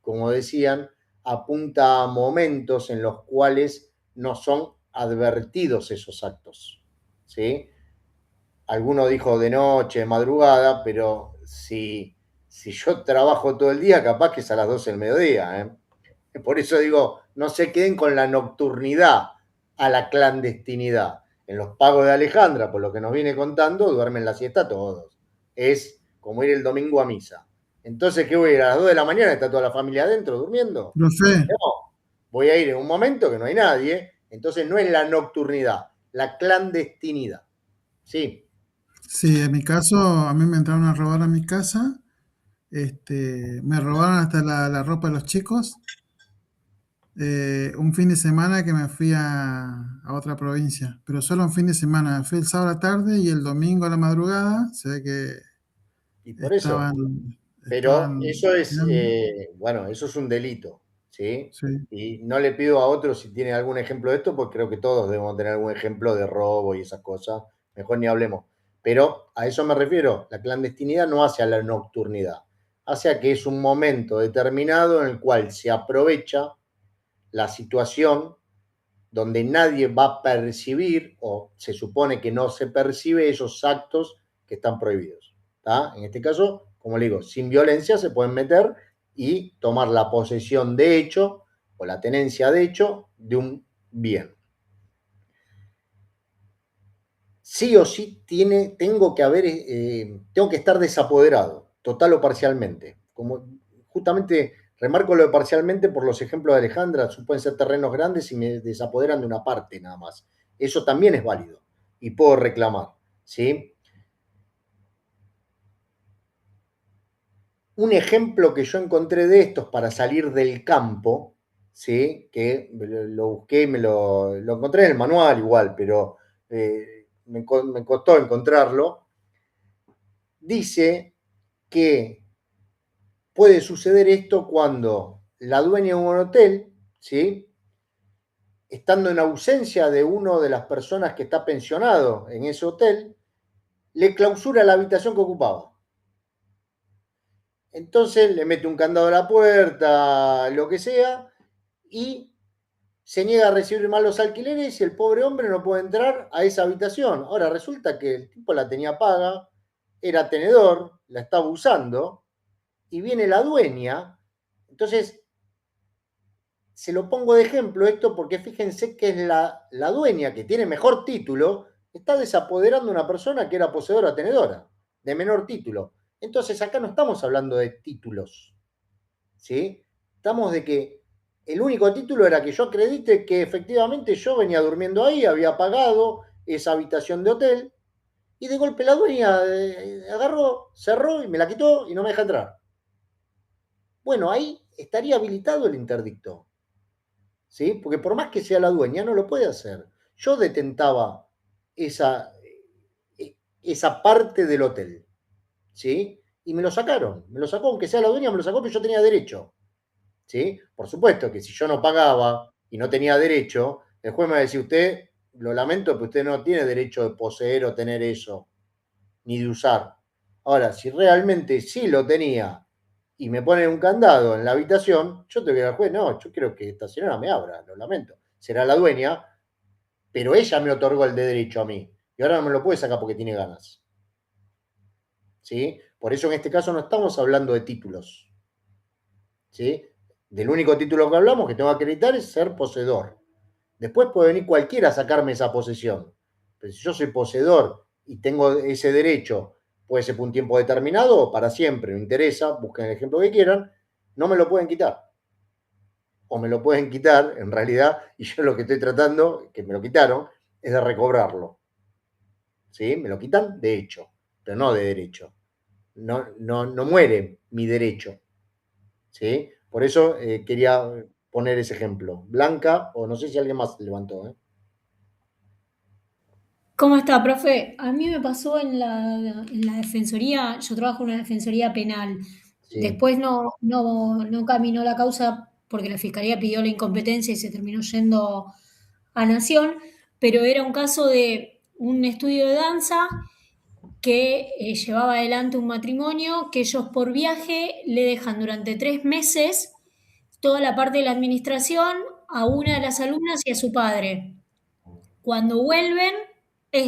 como decían, apunta a momentos en los cuales no son advertidos esos actos, ¿sí? Alguno dijo de noche, de madrugada, pero si yo trabajo todo el día, capaz que es a las 12 del mediodía, Por eso digo, no se queden con la nocturnidad a la clandestinidad. En los pagos de Alejandra, por lo que nos viene contando, duermen la siesta todos. Es como ir el domingo a misa. Entonces, ¿qué voy a ir a las 2 de la mañana? ¿Está toda la familia adentro durmiendo? Profe, No, voy a ir en un momento que no hay nadie. Entonces no es la nocturnidad, la clandestinidad. Sí. sí, en mi caso, a mí me entraron a robar a mi casa, me robaron hasta la ropa de los chicos, un fin de semana que me fui a otra provincia, pero solo un fin de semana. Fui el sábado a la tarde y el domingo a la madrugada. Se ve que Y por eso, pero eso es, bueno, eso es un delito, ¿sí? Sí. Y no le pido a otros si tienen algún ejemplo de esto, porque creo que todos debemos tener algún ejemplo de robo y esas cosas. Mejor ni hablemos. Pero a eso me refiero. La clandestinidad no hace a la nocturnidad. Hace a que es un momento determinado en el cual se aprovecha la situación donde nadie va a percibir, o se supone que no se percibe, esos actos que están prohibidos. ¿Tá? En este caso, como le digo, sin violencia se pueden meter y tomar la posesión de hecho o la tenencia de hecho de un bien. Sí o sí tengo que estar desapoderado, total o parcialmente. Como justamente remarco lo de parcialmente por los ejemplos de Alejandra, pueden ser terrenos grandes y me desapoderan de una parte nada más. Eso también es válido y puedo reclamar, ¿sí? Un ejemplo que yo encontré de estos para salir del campo, ¿sí? Que lo busqué y lo encontré en el manual igual, pero me costó encontrarlo. Dice que puede suceder esto cuando la dueña de un hotel, ¿sí? Estando en ausencia de una de las personas que está pensionado en ese hotel, le clausura la habitación que ocupaba. Entonces le mete un candado a la puerta, lo que sea, y se niega a recibir más los alquileres y el pobre hombre no puede entrar a esa habitación. Ahora resulta que el tipo la tenía paga, era tenedor, la estaba usando, y viene la dueña. Entonces, se lo pongo de ejemplo esto porque fíjense que es la dueña que tiene mejor título, está desapoderando a una persona que era poseedora tenedora, de menor título. Entonces acá no estamos hablando de títulos, ¿sí? Estamos de que el único título era que yo acredite que efectivamente yo venía durmiendo ahí, había pagado esa habitación de hotel, y de golpe la dueña agarró, cerró y me la quitó y no me deja entrar. Bueno, ahí estaría habilitado el interdicto, ¿sí? Porque por más que sea la dueña, no lo puede hacer. Yo detentaba esa parte del hotel, ¿sí? Y me lo sacaron, me lo sacó, aunque sea la dueña, me lo sacó, pero yo tenía derecho, ¿sí? Por supuesto que si yo no pagaba y no tenía derecho, el juez me va a decir, usted, lo lamento, pero usted no tiene derecho de poseer o tener eso, ni de usar. Ahora, si realmente sí lo tenía y me ponen un candado en la habitación, yo tengo que ir al juez, no, yo quiero que esta señora me abra, lo lamento. Será la dueña, pero ella me otorgó el derecho a mí. Y ahora no me lo puede sacar porque tiene ganas. ¿Sí? Por eso en este caso no estamos hablando de títulos. ¿Sí? Del único título que hablamos que tengo que acreditar es ser poseedor. Después puede venir cualquiera a sacarme esa posesión. Pero si yo soy poseedor y tengo ese derecho, puede ser por un tiempo determinado o para siempre, me interesa, busquen el ejemplo que quieran, no me lo pueden quitar. O me lo pueden quitar, en realidad, y yo lo que estoy tratando, que me lo quitaron, es de recobrarlo. ¿Sí? Me lo quitan de hecho, pero no de derecho. No muere mi derecho. ¿Sí? Por eso quería poner ese ejemplo. Blanca, o no sé si alguien más levantó. ¿Cómo está, profe? A mí me pasó en la defensoría, yo trabajo en una defensoría penal. Sí. Después no caminó la causa porque la fiscalía pidió la incompetencia y se terminó yendo a Nación, pero era un caso de un estudio de danza que llevaba adelante un matrimonio que ellos por viaje le dejan durante 3 meses toda la parte de la administración a una de las alumnas y a su padre. Cuando vuelven,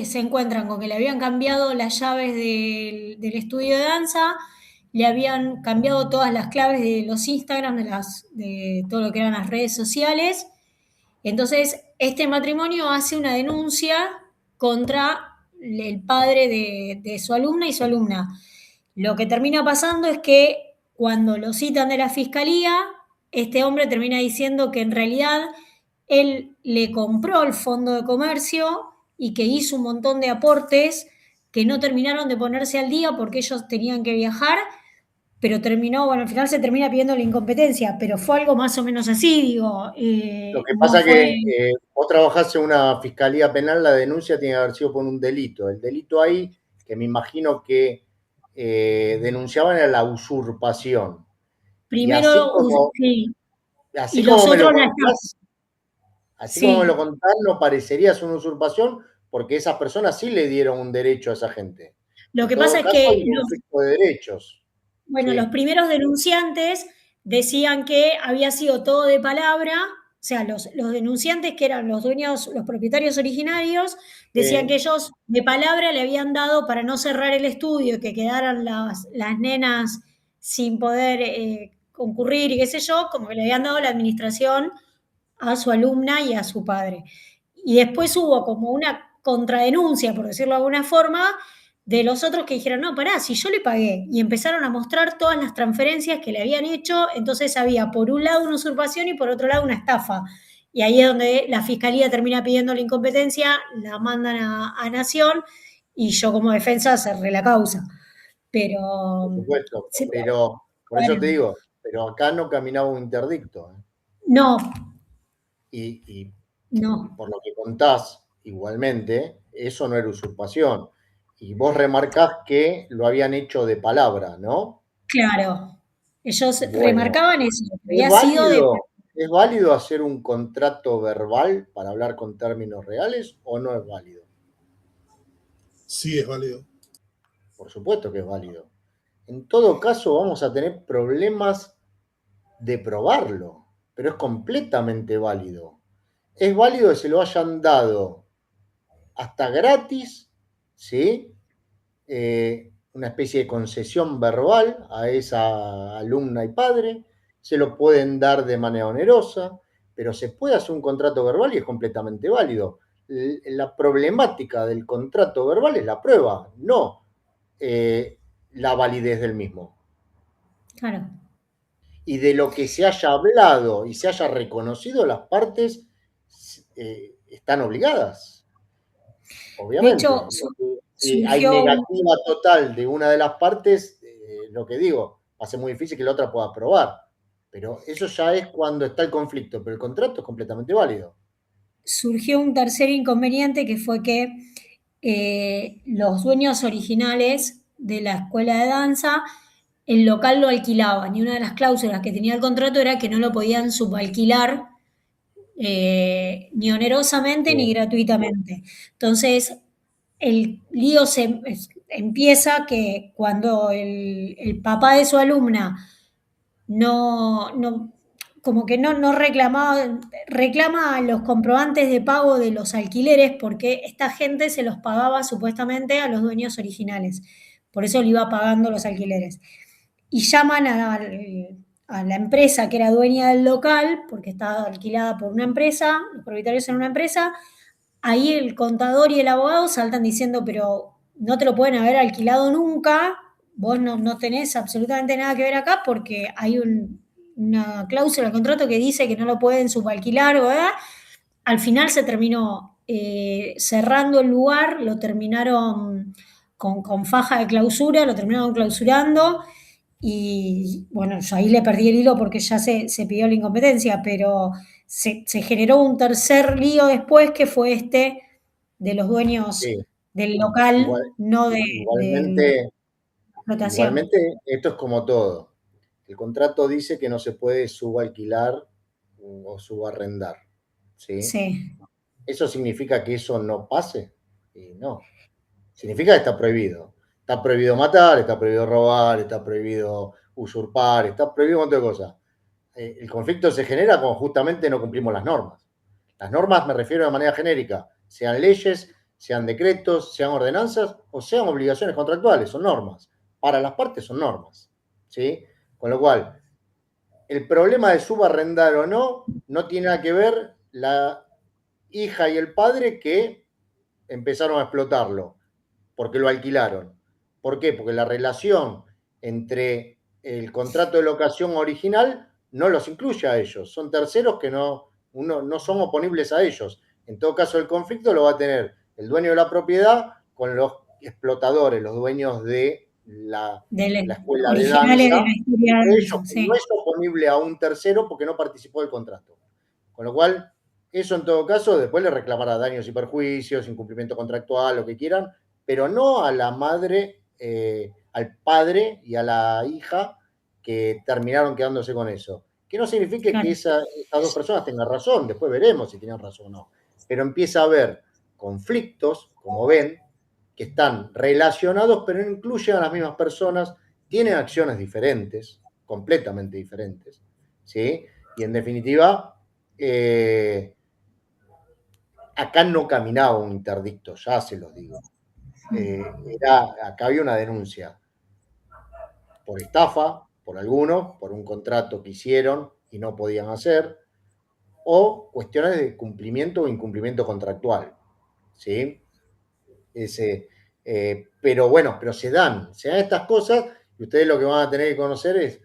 se encuentran con que le habían cambiado las llaves del estudio de danza, le habían cambiado todas las claves de los Instagram, de todo lo que eran las redes sociales. Entonces, este matrimonio hace una denuncia contra el padre de su alumna y su alumna. Lo que termina pasando es que cuando lo citan de la fiscalía, este hombre termina diciendo que en realidad él le compró el fondo de comercio y que hizo un montón de aportes que no terminaron de ponerse al día porque ellos tenían que viajar, pero terminó, bueno, al final se termina pidiendo la incompetencia, pero fue algo más o menos así, digo. Lo que No pasa fue. que vos trabajás en una fiscalía penal, la denuncia tiene que haber sido por un delito. El delito ahí, que me imagino que denunciaban era la usurpación. Y Primero, sí, y así los como me lo otros la contás, así como me lo contás, no parecería ser una usurpación, porque esas personas sí le dieron un derecho a esa gente. Lo En que todo pasa es caso, que hay un conflicto de derechos. bueno, Sí. los primeros denunciantes decían que había sido todo de palabra, o sea, los denunciantes que eran los dueños, los propietarios originarios, decían que ellos de palabra le habían dado para no cerrar el estudio y que quedaran las nenas sin poder concurrir y qué sé yo, como que le habían dado la administración a su alumna y a su padre. Y después hubo como una contradenuncia, por decirlo de alguna forma, de los otros que dijeron, no, pará, si yo le pagué, y empezaron a mostrar todas las transferencias que le habían hecho, entonces había por un lado una usurpación y por otro lado una estafa. Y ahí es donde la fiscalía termina pidiendo la incompetencia, la mandan a Nación, y yo como defensa cerré la causa. Pero... Por supuesto, sí, pero por eso bueno, te digo, pero acá no caminaba un interdicto. no, Y no. por lo que contás, igualmente, eso no era usurpación. Y vos remarcás que lo habían hecho de palabra, ¿no? Claro, ellos Bueno, remarcaban eso, que ¿es había sido de... válido hacer un contrato verbal para hablar con términos reales o no es válido? Sí, es válido. Por supuesto que es válido. En todo caso, vamos a tener problemas de probarlo, pero es completamente válido. Es válido que se lo hayan dado hasta gratis, ¿sí? Una especie de concesión verbal a esa alumna y padre, se lo pueden dar de manera onerosa, pero se puede hacer un contrato verbal y es completamente válido. La problemática del contrato verbal es la prueba, no la validez del mismo. Claro. Y de lo que se haya hablado y se haya reconocido, las partes están obligadas. Obviamente. De hecho, Si hay surgió... negativa total de una de las partes, lo que digo, va a ser muy difícil que la otra pueda probar. Pero eso ya es cuando está el conflicto, pero el contrato es completamente válido. Surgió un tercer inconveniente que fue que los dueños originales de la escuela de danza, el local lo alquilaban y una de las cláusulas que tenía el contrato era que no lo podían subalquilar ni onerosamente ni gratuitamente. Entonces, el lío empieza que cuando el papá de su alumna como que no reclama los comprobantes de pago de los alquileres porque esta gente se los pagaba supuestamente a los dueños originales. Por eso le iba pagando los alquileres. Y llaman a la empresa que era dueña del local, porque estaba alquilada por una empresa, los propietarios eran una empresa. Ahí el contador y el abogado saltan diciendo, pero no te lo pueden haber alquilado nunca, vos no tenés absolutamente nada que ver acá porque hay una cláusula de contrato que dice que no lo pueden subalquilar, ¿verdad? Al final se terminó cerrando el lugar, lo terminaron con faja de clausura, lo terminaron clausurando y bueno, yo ahí le perdí el hilo porque ya se pidió la incompetencia, pero se generó un tercer lío después que fue este de los dueños del local, no de Igualmente, explotación. igualmente, esto es como todo. El contrato dice que no se puede subalquilar o subarrendar. ¿Sí? Sí. ¿Eso significa que eso no pase? Y no. Significa que está prohibido. Está prohibido matar, está prohibido robar, está prohibido usurpar, está prohibido un montón de cosas. El conflicto se genera cuando justamente no cumplimos las normas. Las normas me refiero de manera genérica, sean leyes, sean decretos, sean ordenanzas o sean obligaciones contractuales, son normas. Para las partes son normas. ¿Sí? Con lo cual, el problema de subarrendar o no tiene nada que ver la hija y el padre que empezaron a explotarlo porque lo alquilaron. ¿Por qué? Porque la relación entre el contrato de locación original no los incluye a ellos. Son terceros que no son oponibles a ellos. En todo caso, el conflicto lo va a tener el dueño de la propiedad con los explotadores, los dueños de la Del escuela de originales de danza, la historia de entre danza, ellos que sí. no es oponible a un tercero porque no participó del contrato. Con lo cual, eso en todo caso, después le reclamará daños y perjuicios, incumplimiento contractual, lo que quieran, pero no a la madre, al padre y a la hija que terminaron quedándose con eso. Que no signifique Claro. que estas dos personas tengan razón, después veremos si tienen razón o no. Pero empieza a haber conflictos, como ven, que están relacionados, pero no incluyen a las mismas personas, tienen acciones diferentes, completamente diferentes, ¿sí? Y en definitiva, acá no caminaba un interdicto, ya se los digo. Acá había una denuncia por estafa, por algunos, por un contrato que hicieron y no podían hacer, o cuestiones de cumplimiento o incumplimiento contractual, ¿sí? Pero bueno, pero se dan estas cosas y ustedes lo que van a tener que conocer es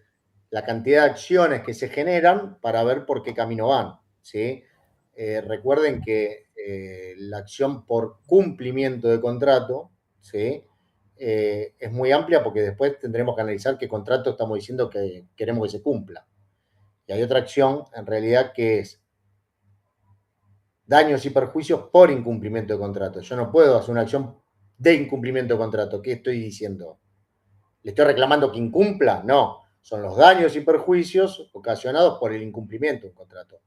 la cantidad de acciones que se generan para ver por qué camino van, ¿sí? Recuerden que la acción por cumplimiento de contrato, ¿sí? Es muy amplia porque después tendremos que analizar qué contrato estamos diciendo que queremos que se cumpla. Y hay otra acción, en realidad, que es daños y perjuicios por incumplimiento de contrato. Yo no puedo hacer una acción de incumplimiento de contrato. ¿Qué estoy diciendo? ¿Le estoy reclamando que incumpla? No. Son los daños y perjuicios ocasionados por el incumplimiento de un contrato.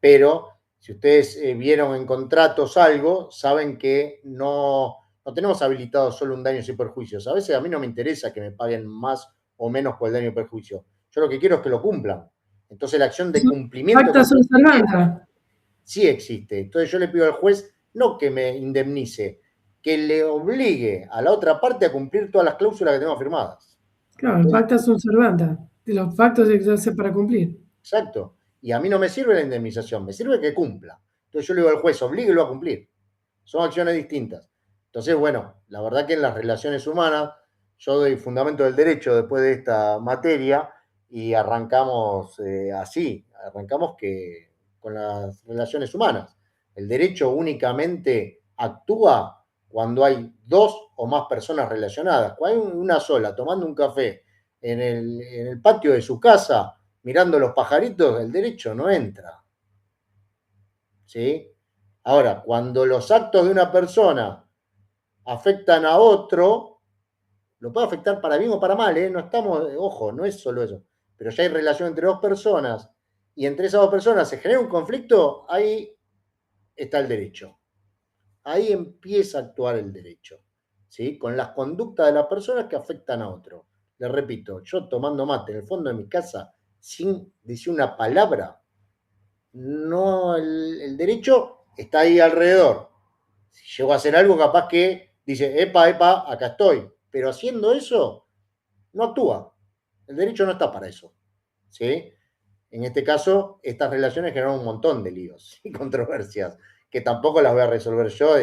Pero si ustedes vieron en contratos algo, saben que no tenemos habilitado solo un daños y perjuicios. A veces a mí no me interesa que me paguen más o menos por el daño y perjuicio. Yo lo que quiero es que lo cumplan. Entonces la acción de cumplimiento Pacta sunt servanda. sí existe. Entonces yo le pido al juez no que me indemnice, que le obligue a la otra parte a cumplir todas las cláusulas que tenemos firmadas. Claro, el pacta sunt servanda. De los pactos hay que hacer para cumplir. Exacto. Y a mí no me sirve la indemnización, me sirve que cumpla. Entonces yo le digo al juez, oblíguelo a cumplir. Son acciones distintas. Entonces, bueno, la verdad que en las relaciones humanas, yo doy fundamento del derecho después de esta materia y arrancamos así, arrancamos con las relaciones humanas. El derecho únicamente actúa cuando hay dos o más personas relacionadas. Cuando hay una sola tomando un café en el patio de su casa, mirando los pajaritos, el derecho no entra. ¿Sí? Ahora, cuando los actos de una persona afectan a otro, lo puede afectar para bien o para mal, ¿eh? No estamos, ojo, no es solo eso. Pero ya hay relación entre dos personas y entre esas dos personas se genera un conflicto, ahí está el derecho. Ahí empieza a actuar el derecho, ¿sí? Con las conductas de las personas que afectan a otro. Les repito, yo tomando mate en el fondo de mi casa sin decir una palabra, no, el derecho está ahí alrededor. Si llego a hacer algo, capaz que dice, epa, acá estoy. Pero haciendo eso, no actúa. El derecho no está para eso. ¿Sí? En este caso, estas relaciones generan un montón de líos y controversias, que tampoco las voy a resolver yo.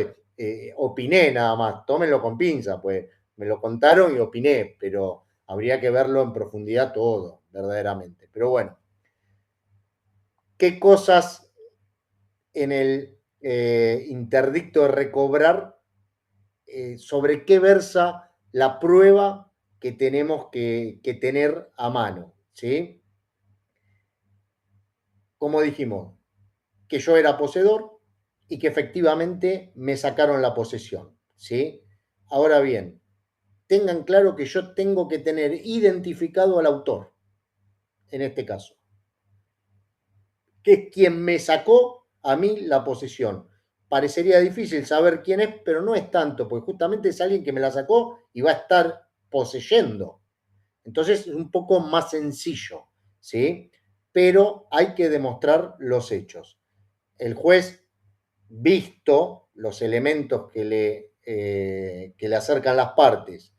Opiné nada más, tómenlo con pinza, pues me lo contaron y opiné, pero habría que verlo en profundidad todo, verdaderamente. Pero bueno, ¿qué cosas en el interdicto de recobrar, sobre qué versa la prueba que tenemos que tener a mano? ¿Sí? Como dijimos, que yo era poseedor y que efectivamente me sacaron la posesión, ¿sí? Ahora bien, tengan claro que yo tengo que tener identificado al autor, en este caso, que es quien me sacó a mí la posesión. Parecería difícil saber quién es, pero no es tanto, porque justamente es alguien que me la sacó y va a estar poseyendo. Entonces es un poco más sencillo, ¿sí? Pero hay que demostrar los hechos. El juez, visto los elementos que le acercan las partes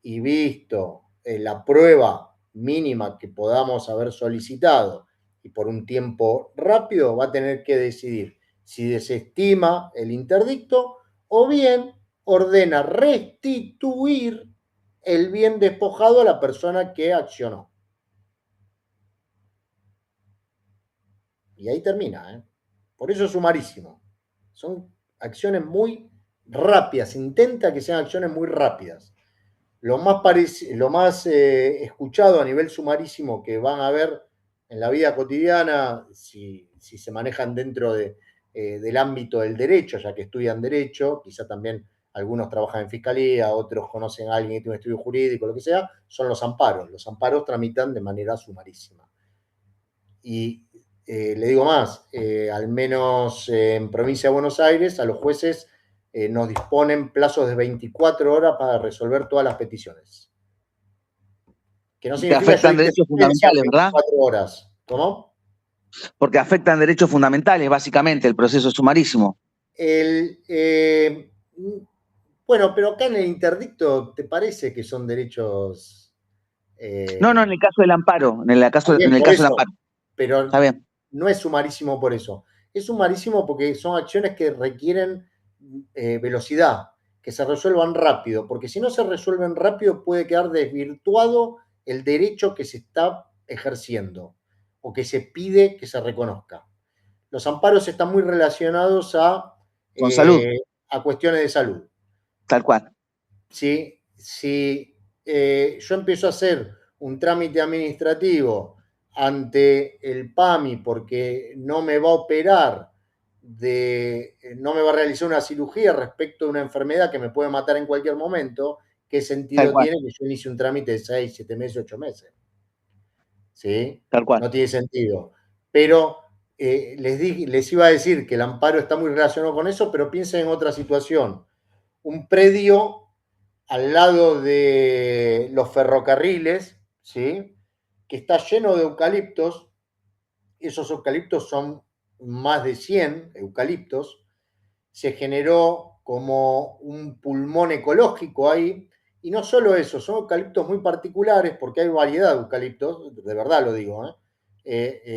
y visto la prueba mínima que podamos haber solicitado y por un tiempo rápido, va a tener que decidir si desestima el interdicto o bien ordena restituir el bien despojado a la persona que accionó. Y ahí termina, ¿eh? Por eso es sumarísimo. Son acciones muy rápidas. Intenta que sean acciones muy rápidas. lo más escuchado a nivel sumarísimo que van a ver en la vida cotidiana, si se manejan dentro del ámbito del derecho, ya que estudian derecho, quizá también algunos trabajan en fiscalía, otros conocen a alguien que tiene un estudio jurídico, lo que sea, son los amparos. Los amparos tramitan de manera sumarísima. Y le digo más, al menos en provincia de Buenos Aires, a los jueces nos disponen plazos de 24 horas para resolver todas las peticiones. Que no significa que afectan derechos fundamentales, ¿verdad? 24 horas. ¿Cómo? Porque afectan derechos fundamentales, básicamente, el proceso sumarísimo. Bueno, pero acá en el interdicto, ¿te parece que son derechos? No, en el caso del amparo, en el caso del amparo. Pero está bien. No es sumarísimo por eso. Es sumarísimo porque son acciones que requieren velocidad, que se resuelvan rápido, porque si no se resuelven rápido puede quedar desvirtuado el derecho que se está ejerciendo o que se pide que se reconozca. Los amparos están muy relacionados con salud, a cuestiones de salud. Tal cual. Si yo empiezo a hacer un trámite administrativo ante el PAMI porque no me va a operar, no me va a realizar una cirugía respecto a una enfermedad que me puede matar en cualquier momento, ¿qué sentido tiene que yo inicie un trámite de 6, 7 meses, 8 meses? ¿Sí? Tal cual. No tiene sentido. Pero les iba a decir que el amparo está muy relacionado con eso, pero piensen en otra situación. Un predio al lado de los ferrocarriles, ¿sí? Que está lleno de eucaliptos. Esos eucaliptos son más de 100 eucaliptos. Se generó como un pulmón ecológico ahí. Y no solo eso, son eucaliptos muy particulares porque hay variedad de eucaliptos, de verdad lo digo.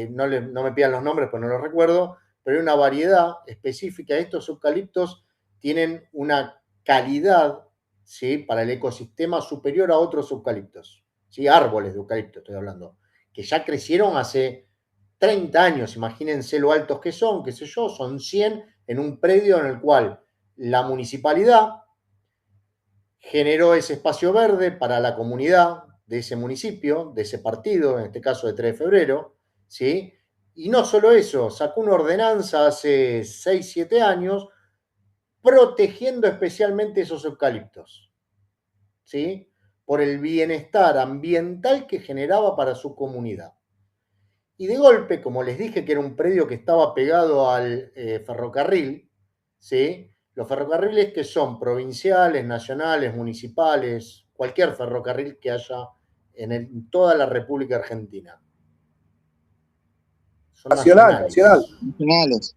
No me pidan los nombres porque no los recuerdo, pero hay una variedad específica. Estos eucaliptos tienen una calidad, ¿sí?, para el ecosistema superior a otros eucaliptos. ¿Sí? Árboles de eucalipto estoy hablando, que ya crecieron hace 30 años, imagínense lo altos que son, qué sé yo, son 100 en un predio en el cual la municipalidad generó ese espacio verde para la comunidad de ese municipio, de ese partido, en este caso de 3 de febrero, ¿sí? Y no solo eso, sacó una ordenanza hace 6, 7 años protegiendo especialmente esos eucaliptos, ¿sí? Por el bienestar ambiental que generaba para su comunidad. Y de golpe, como les dije que era un predio que estaba pegado al ferrocarril, ¿sí? Los ferrocarriles que son provinciales, nacionales, municipales, cualquier ferrocarril que haya en toda la República Argentina. Son nacionales.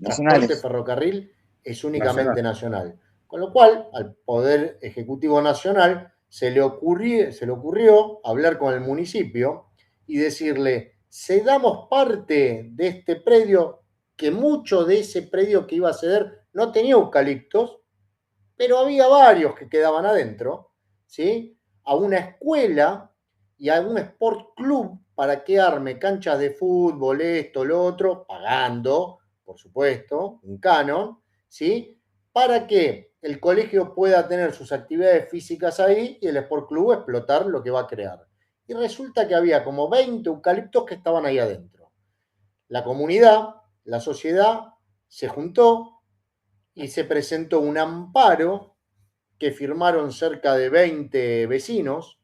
Transporte ferrocarril es únicamente nacional. Con lo cual, al Poder Ejecutivo Nacional se le ocurrió hablar con el municipio y decirle: cedamos parte de este predio, que mucho de ese predio que iba a ceder no tenía eucaliptos, pero había varios que quedaban adentro, ¿sí?, a una escuela y a un sport club para que arme canchas de fútbol, esto, lo otro, pagando, por supuesto, un canon, ¿sí?, para que el colegio pueda tener sus actividades físicas ahí y el sport club explotar lo que va a crear. Y resulta que había como 20 eucaliptos que estaban ahí adentro. La comunidad, la sociedad, se juntó y se presentó un amparo que firmaron cerca de 20 vecinos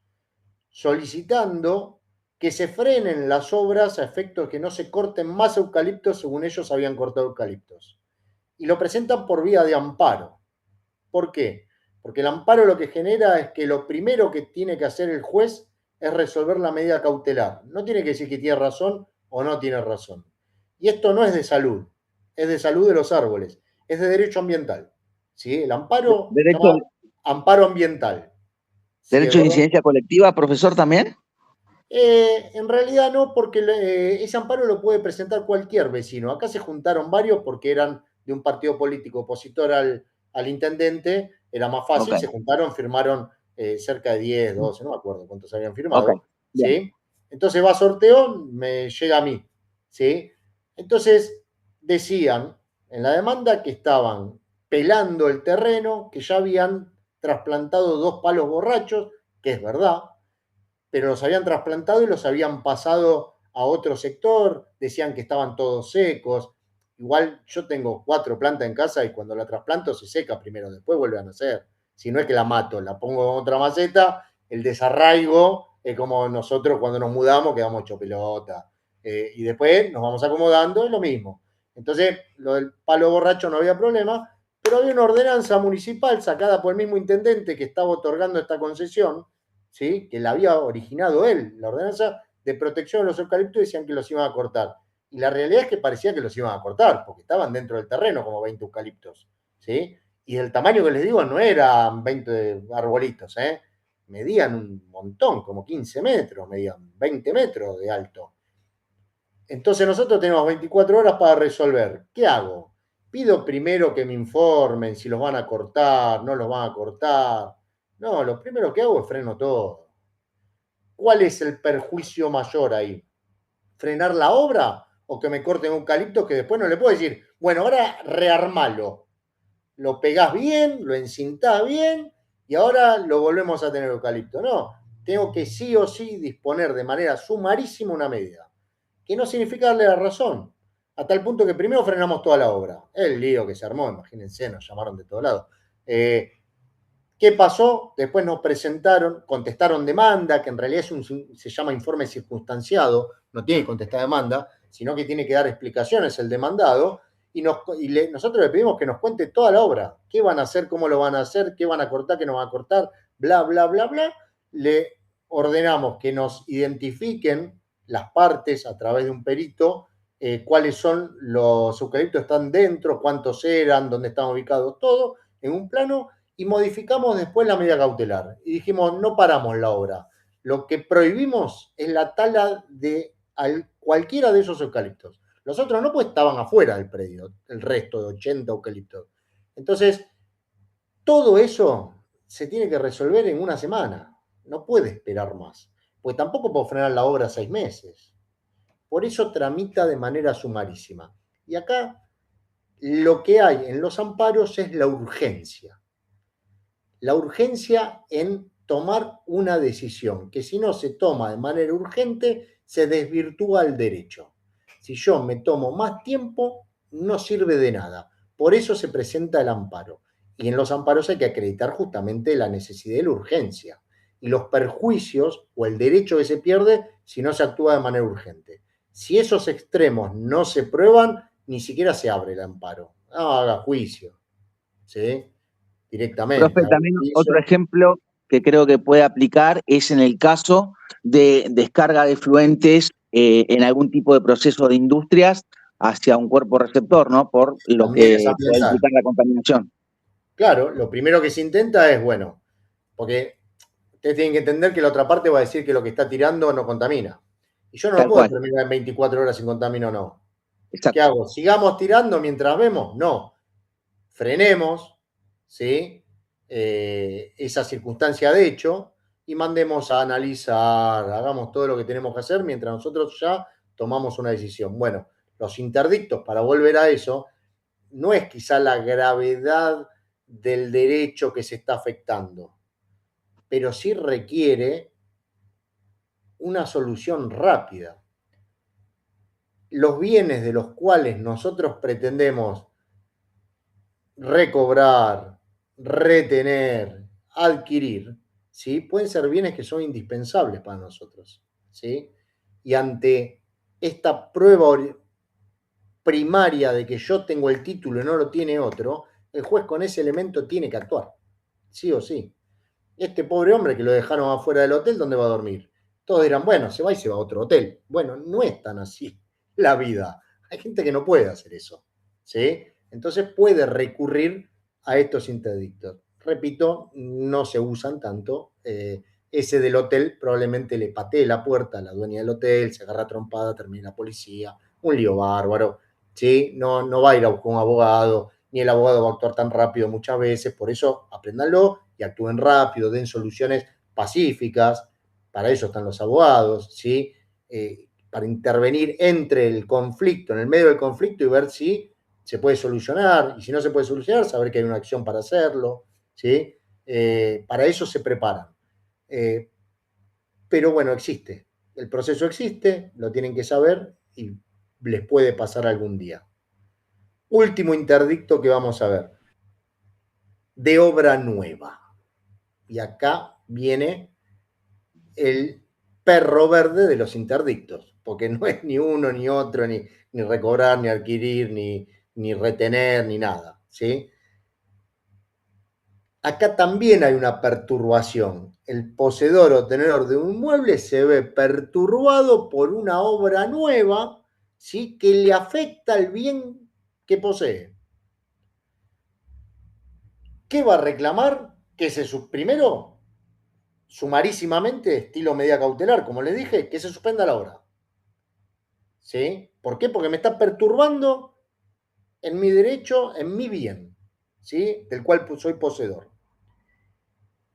solicitando que se frenen las obras a efecto de que no se corten más eucaliptos según ellos habían cortado eucaliptos. Y lo presentan por vía de amparo. ¿Por qué? Porque el amparo lo que genera es que lo primero que tiene que hacer el juez es resolver la medida cautelar. No tiene que decir que tiene razón o no tiene razón. Y esto no es de salud, es de salud de los árboles, es de derecho ambiental. ¿Sí? El amparo se llama amparo ambiental. ¿Derecho de incidencia colectiva, profesor, también? En realidad no, porque ese amparo lo puede presentar cualquier vecino. Acá se juntaron varios porque eran de un partido político opositor al intendente, era más fácil, se juntaron, firmaron cerca de 10, 12, no me acuerdo cuántos habían firmado. ¿Sí? Entonces va a sorteo, me llega a mí. ¿Sí? Entonces decían en la demanda que estaban pelando el terreno, que ya habían trasplantado 2 palos borrachos, que es verdad, pero los habían trasplantado y los habían pasado a otro sector, decían que estaban todos secos. Igual yo tengo 4 plantas en casa y cuando la trasplanto se seca primero, después vuelve a nacer. Si no es que la mato, la pongo en otra maceta, el desarraigo es como nosotros cuando nos mudamos quedamos hecho pelota. Y después nos vamos acomodando, es lo mismo. Entonces, lo del palo borracho no había problema, pero había una ordenanza municipal sacada por el mismo intendente que estaba otorgando esta concesión, ¿sí? Que la había originado él, la ordenanza de protección de los eucaliptos, decían que los iban a cortar. Y la realidad es que parecía que los iban a cortar, porque estaban dentro del terreno como 20 eucaliptos, ¿sí? Y el tamaño que les digo no eran 20 arbolitos, ¿eh? Medían un montón, como 15 metros, medían 20 metros de alto. Entonces nosotros tenemos 24 horas para resolver. ¿Qué hago? Pido primero que me informen si los van a cortar, no los van a cortar. No, lo primero que hago es freno todo. ¿Cuál es el perjuicio mayor ahí? ¿Frenar la obra o que me corten un eucalipto que después no le puedo decir, bueno, ahora rearmalo? Lo pegás bien, lo encintás bien y ahora lo volvemos a tener eucalipto. No, tengo que sí o sí disponer de manera sumarísima una medida, que no significa darle la razón, a tal punto que primero frenamos toda la obra. El lío que se armó, imagínense, nos llamaron de todos lados. ¿Qué pasó? Después nos presentaron, contestaron demanda, que en realidad se llama informe circunstanciado, no tiene que contestar demanda, sino que tiene que dar explicaciones el demandado, y nosotros le pedimos que nos cuente toda la obra, qué van a hacer, cómo lo van a hacer, qué van a cortar, qué no van a cortar, bla, bla, bla, bla. Le ordenamos que nos identifiquen las partes a través de un perito, cuáles son los eucaliptos que están dentro, cuántos eran, dónde están ubicados, todo en un plano, y modificamos después la medida cautelar. Y dijimos, no paramos la obra. Lo que prohibimos es la tala de cualquiera de esos eucaliptos. Los otros no, pues estaban afuera del predio, el resto de 80 eucaliptos. Entonces, todo eso se tiene que resolver en una semana. No puede esperar más. Pues tampoco puedo frenar la obra 6 meses. Por eso tramita de manera sumarísima. Y acá lo que hay en los amparos es la urgencia. La urgencia en tomar una decisión, que si no se toma de manera urgente, se desvirtúa el derecho. Si yo me tomo más tiempo, no sirve de nada. Por eso se presenta el amparo. Y en los amparos hay que acreditar justamente la necesidad y la urgencia. Y los perjuicios o el derecho que se pierde si no se actúa de manera urgente. Si esos extremos no se prueban, ni siquiera se abre el amparo. No haga juicio. ¿Sí? Directamente. Profe, también otro ejemplo que creo que puede aplicar es en el caso de descarga de efluentes en algún tipo de proceso de industrias hacia un cuerpo receptor, ¿no? Por lo También que puede implicar la contaminación. Claro, lo primero que se intenta es, bueno, porque ustedes tienen que entender que la otra parte va a decir que lo que está tirando no contamina. Y yo no lo puedo terminar en 24 horas sin contamina o no. Exacto. ¿Qué hago? ¿Sigamos tirando mientras vemos? No. Frenemos, ¿sí? Esa circunstancia de hecho y mandemos a analizar, hagamos todo lo que tenemos que hacer mientras nosotros ya tomamos una decisión. Bueno, los interdictos, para volver a eso, no es quizá la gravedad del derecho que se está afectando, pero sí requiere una solución rápida. Los bienes de los cuales nosotros pretendemos recobrar, retener, adquirir, ¿sí? Pueden ser bienes que son indispensables para nosotros, ¿sí? Y ante esta prueba primaria de que yo tengo el título y no lo tiene otro, el juez con ese elemento tiene que actuar, sí o sí. Este pobre hombre que lo dejaron afuera del hotel, ¿dónde va a dormir? Todos dirán, bueno, se va y se va a otro hotel. Bueno, no es tan así la vida. Hay gente que no puede hacer eso, ¿sí? Entonces puede recurrir a estos interdictos. Repito, no se usan tanto. Ese del hotel probablemente le patee la puerta a la dueña del hotel, se agarra trompada, termina la policía, un lío bárbaro, ¿sí? No va a ir a buscar un abogado, ni el abogado va a actuar tan rápido muchas veces. Por eso apréndanlo y actúen rápido, den soluciones pacíficas. Para eso están los abogados, ¿sí? Para intervenir entre el conflicto, en el medio del conflicto y ver si se puede solucionar, y si no se puede solucionar, saber que hay una acción para hacerlo, ¿sí? Para eso se preparan. Pero bueno, existe. El proceso existe, lo tienen que saber y les puede pasar algún día. Último interdicto que vamos a ver. De obra nueva. Y acá viene el perro verde de los interdictos, porque no es ni uno ni otro, ni recobrar, ni adquirir, ni retener, ni nada, ¿sí? Acá también hay una perturbación. El poseedor o tenedor de un inmueble se ve perturbado por una obra nueva, ¿sí?, que le afecta el bien que posee. ¿Qué va a reclamar? Primero, sumarísimamente, estilo medida cautelar, como les dije, que se suspenda la obra. ¿Sí? ¿Por qué? Porque me está perturbando en mi derecho, en mi bien, ¿sí?, del cual soy poseedor.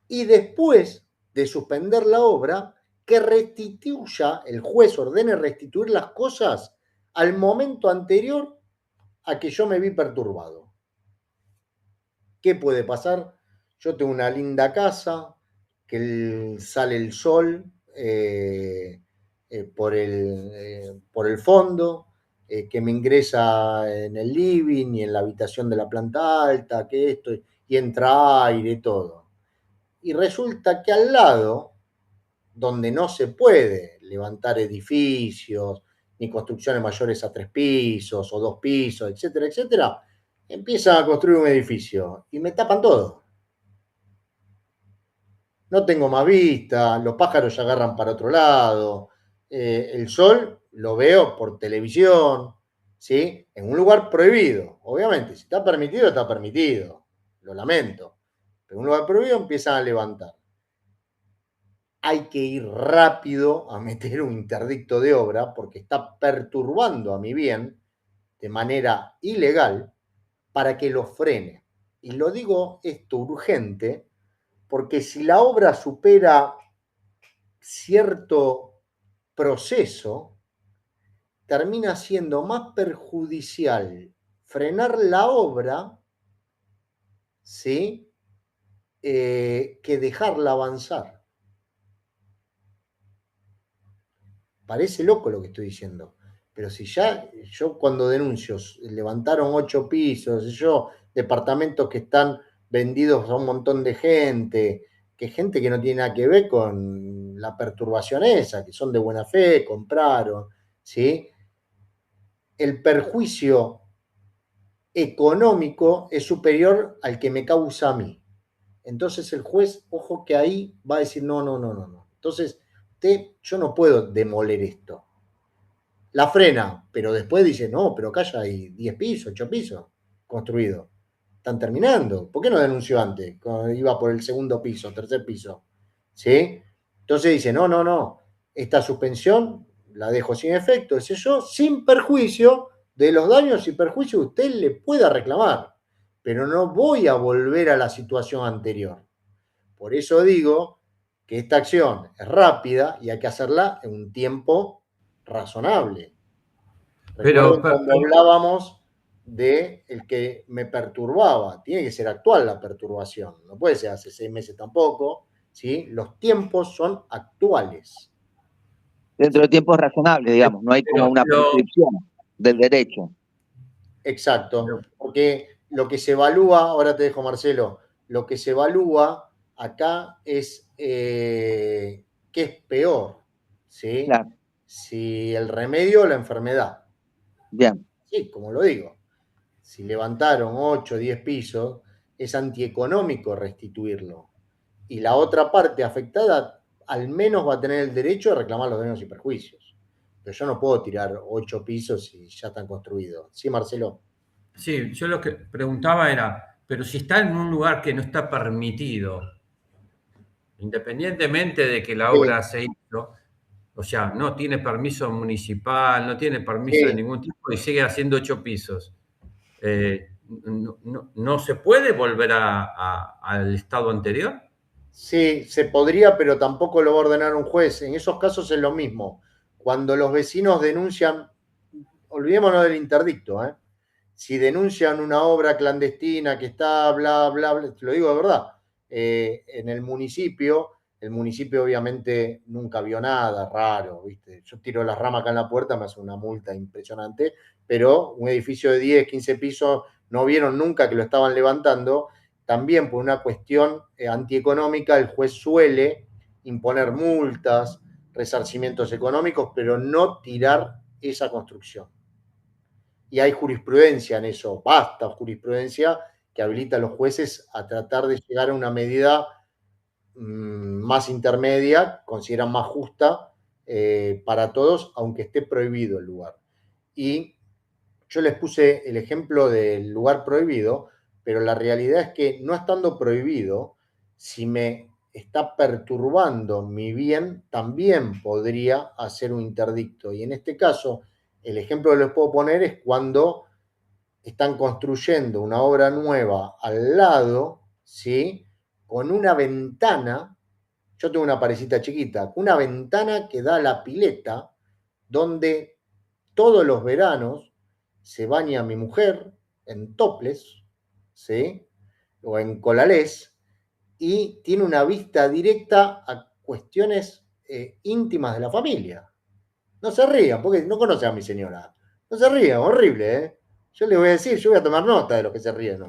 Y después de suspender la obra, que restituya, el juez ordene restituir las cosas al momento anterior a que yo me vi perturbado. ¿Qué puede pasar? Yo tengo una linda casa, que sale el sol por el fondo, que me ingresa en el living y en la habitación de la planta alta, que esto, y entra aire, todo. Y resulta que al lado, donde no se puede levantar edificios, ni construcciones mayores a 3 pisos o 2 pisos, etcétera, etcétera, empiezan a construir un edificio y me tapan todo. No tengo más vista, los pájaros ya agarran para otro lado, el sol lo veo por televisión, ¿sí? En un lugar prohibido, obviamente. Si está permitido, lo lamento. Pero en un lugar prohibido empiezan a levantar. Hay que ir rápido a meter un interdicto de obra porque está perturbando a mi bien de manera ilegal para que lo frene. Y lo digo esto urgente porque si la obra supera cierto proceso, termina siendo más perjudicial frenar la obra, ¿sí?, que dejarla avanzar. Parece loco lo que estoy diciendo, pero si ya yo cuando denuncio levantaron 8 pisos, departamentos que están vendidos a un montón de gente que no tiene nada que ver con la perturbación esa, que son de buena fe, compraron, ¿sí? El perjuicio económico es superior al que me causa a mí. Entonces el juez, ojo que ahí va a decir no. Entonces, yo no puedo demoler esto. La frena, pero después dice, no, pero acá ya hay 10 pisos, 8 pisos construidos. Están terminando. ¿Por qué no denunció antes? Cuando iba por el segundo piso, tercer piso. ¿Sí? Entonces dice, no. Esta suspensión la dejo sin efecto, sin perjuicio de los daños y perjuicios que usted le pueda reclamar. Pero no voy a volver a la situación anterior. Por eso digo que esta acción es rápida y hay que hacerla en un tiempo razonable. Recuerden cuando hablábamos de el que me perturbaba, tiene que ser actual la perturbación, no puede ser hace 6 meses tampoco, ¿sí? Los tiempos son actuales. Dentro de tiempos razonables, digamos, no hay como una prescripción del derecho. Exacto, porque lo que se evalúa, ahora te dejo Marcelo, lo que se evalúa acá es qué es peor, ¿sí? Claro. Si el remedio o la enfermedad. Bien. Sí, como lo digo. Si levantaron 8 o 10 pisos, es antieconómico restituirlo. Y la otra parte afectada al menos va a tener el derecho de reclamar los daños y perjuicios. Pero yo no puedo tirar 8 pisos y ya están construidos. ¿Sí, Marcelo? Sí, yo lo que preguntaba era, pero si está en un lugar que no está permitido, independientemente de que la obra se hizo, o sea, no tiene permiso municipal, no tiene permiso de ningún tipo y sigue haciendo 8 pisos, ¿no se puede volver al estado anterior? Sí, se podría, pero tampoco lo va a ordenar un juez. En esos casos es lo mismo. Cuando los vecinos denuncian, olvidémonos del interdicto, si denuncian una obra clandestina que está bla, bla, bla, te lo digo de verdad, en el municipio, El municipio obviamente nunca vio nada raro, ¿viste? Yo tiro la rama acá en la puerta, me hace una multa impresionante, pero un edificio de 10, 15 pisos, no vieron nunca que lo estaban levantando. También por una cuestión antieconómica, el juez suele imponer multas, resarcimientos económicos, pero no tirar esa construcción. Y hay jurisprudencia en eso, vasta jurisprudencia que habilita a los jueces a tratar de llegar a una medida más intermedia, consideran más justa para todos, aunque esté prohibido el lugar. Y yo les puse el ejemplo del lugar prohibido, pero la realidad es que no estando prohibido, si me está perturbando mi bien, también podría hacer un interdicto. Y en este caso, el ejemplo que les puedo poner es cuando están construyendo una obra nueva al lado, ¿sí? Con una ventana, yo tengo una parecita chiquita, una ventana que da a la pileta, donde todos los veranos se baña mi mujer en toples, ¿sí? O en colalés, y tiene una vista directa a cuestiones íntimas de la familia. No se rían, porque no conocen a mi señora. No se rían, horrible, ¿eh? Yo les voy a decir, yo voy a tomar nota de lo que se ríen.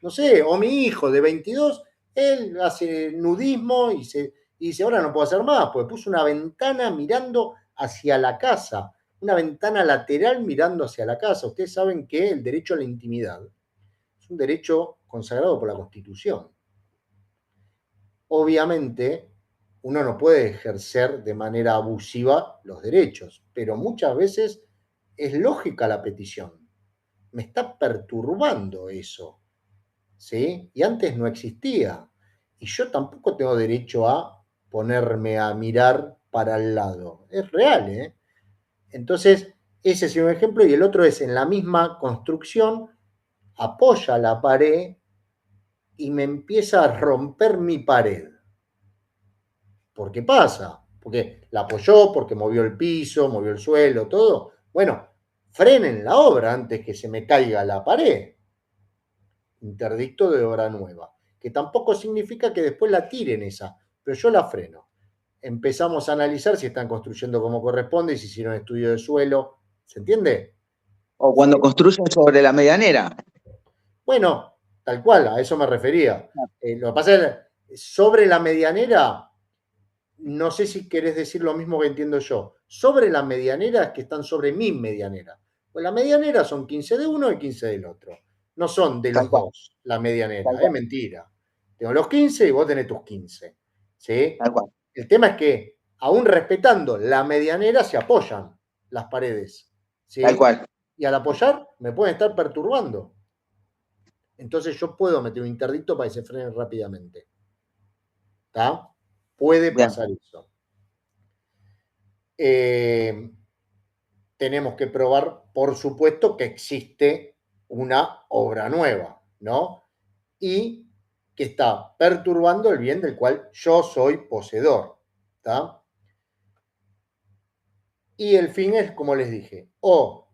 No sé, o mi hijo de 22, él hace nudismo y dice, ahora no puedo hacer más, porque puso una ventana mirando hacia la casa, una ventana lateral mirando hacia la casa. Ustedes saben que el derecho a la intimidad es un derecho consagrado por la Constitución. Obviamente, uno no puede ejercer de manera abusiva los derechos, pero muchas veces es lógica la petición. Me está perturbando eso, ¿sí? Y antes no existía. Y yo tampoco tengo derecho a ponerme a mirar para el lado. Es real, ¿eh? Entonces, ese es un ejemplo. Y el otro es en la misma construcción, apoya la pared y me empieza a romper mi pared. ¿Por qué pasa? Porque la apoyó, porque movió el piso, movió el suelo, todo. Bueno, frenen la obra antes que se me caiga la pared. Interdicto de obra nueva. Que tampoco significa que después la tiren esa, pero yo la freno. Empezamos a analizar si están construyendo como corresponde y si hicieron estudio de suelo. ¿Se entiende? O cuando construyen sobre la medianera. Bueno, tal cual, a eso me refería. Lo que pasa es, sobre la medianera, no sé si querés decir lo mismo que entiendo yo. Sobre la medianera es que están sobre mi medianera. Pues la medianera son 15 de uno y 15 del otro. No son de los dos, la medianera, es mentira. Tengo los 15 y vos tenés tus 15. ¿Sí? El tema es que, aún respetando la medianera, se apoyan las paredes. ¿Sí? Tal cual. Y al apoyar, me pueden estar perturbando. Entonces yo puedo meter un interdicto para que se frenen rápidamente. ¿Está? Puede pasar eso. Tenemos que probar, por supuesto, que existe una obra nueva, ¿no? Y que está perturbando el bien del cual yo soy poseedor, ¿está? Y el fin es, como les dije, o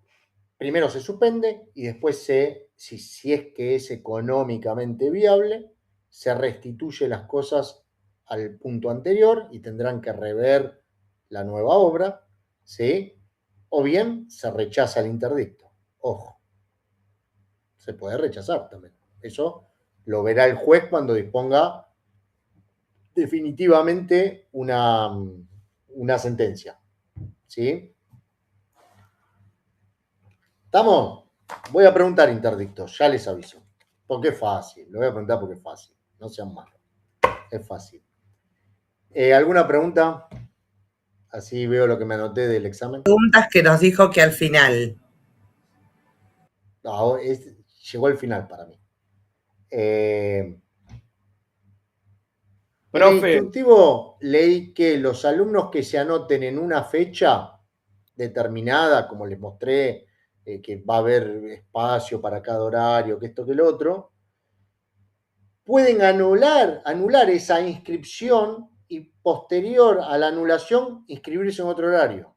primero se suspende y después si es que es económicamente viable, se restituye las cosas al punto anterior y tendrán que rever la nueva obra, ¿sí? O bien se rechaza el interdicto. Ojo, se puede rechazar también. Eso lo verá el juez cuando disponga definitivamente una sentencia, ¿sí? ¿Estamos? Voy a preguntar interdictos, ya les aviso. Porque es fácil, lo voy a preguntar porque es fácil. No sean malos. Es fácil. ¿Alguna pregunta? Así veo lo que me anoté del examen. Preguntas que nos dijo que al final. No, llegó el final para mí. En el instructivo leí que los alumnos que se anoten en una fecha determinada, como les mostré, que va a haber espacio para cada horario, que esto, que lo otro, pueden anular esa inscripción y posterior a la anulación inscribirse en otro horario.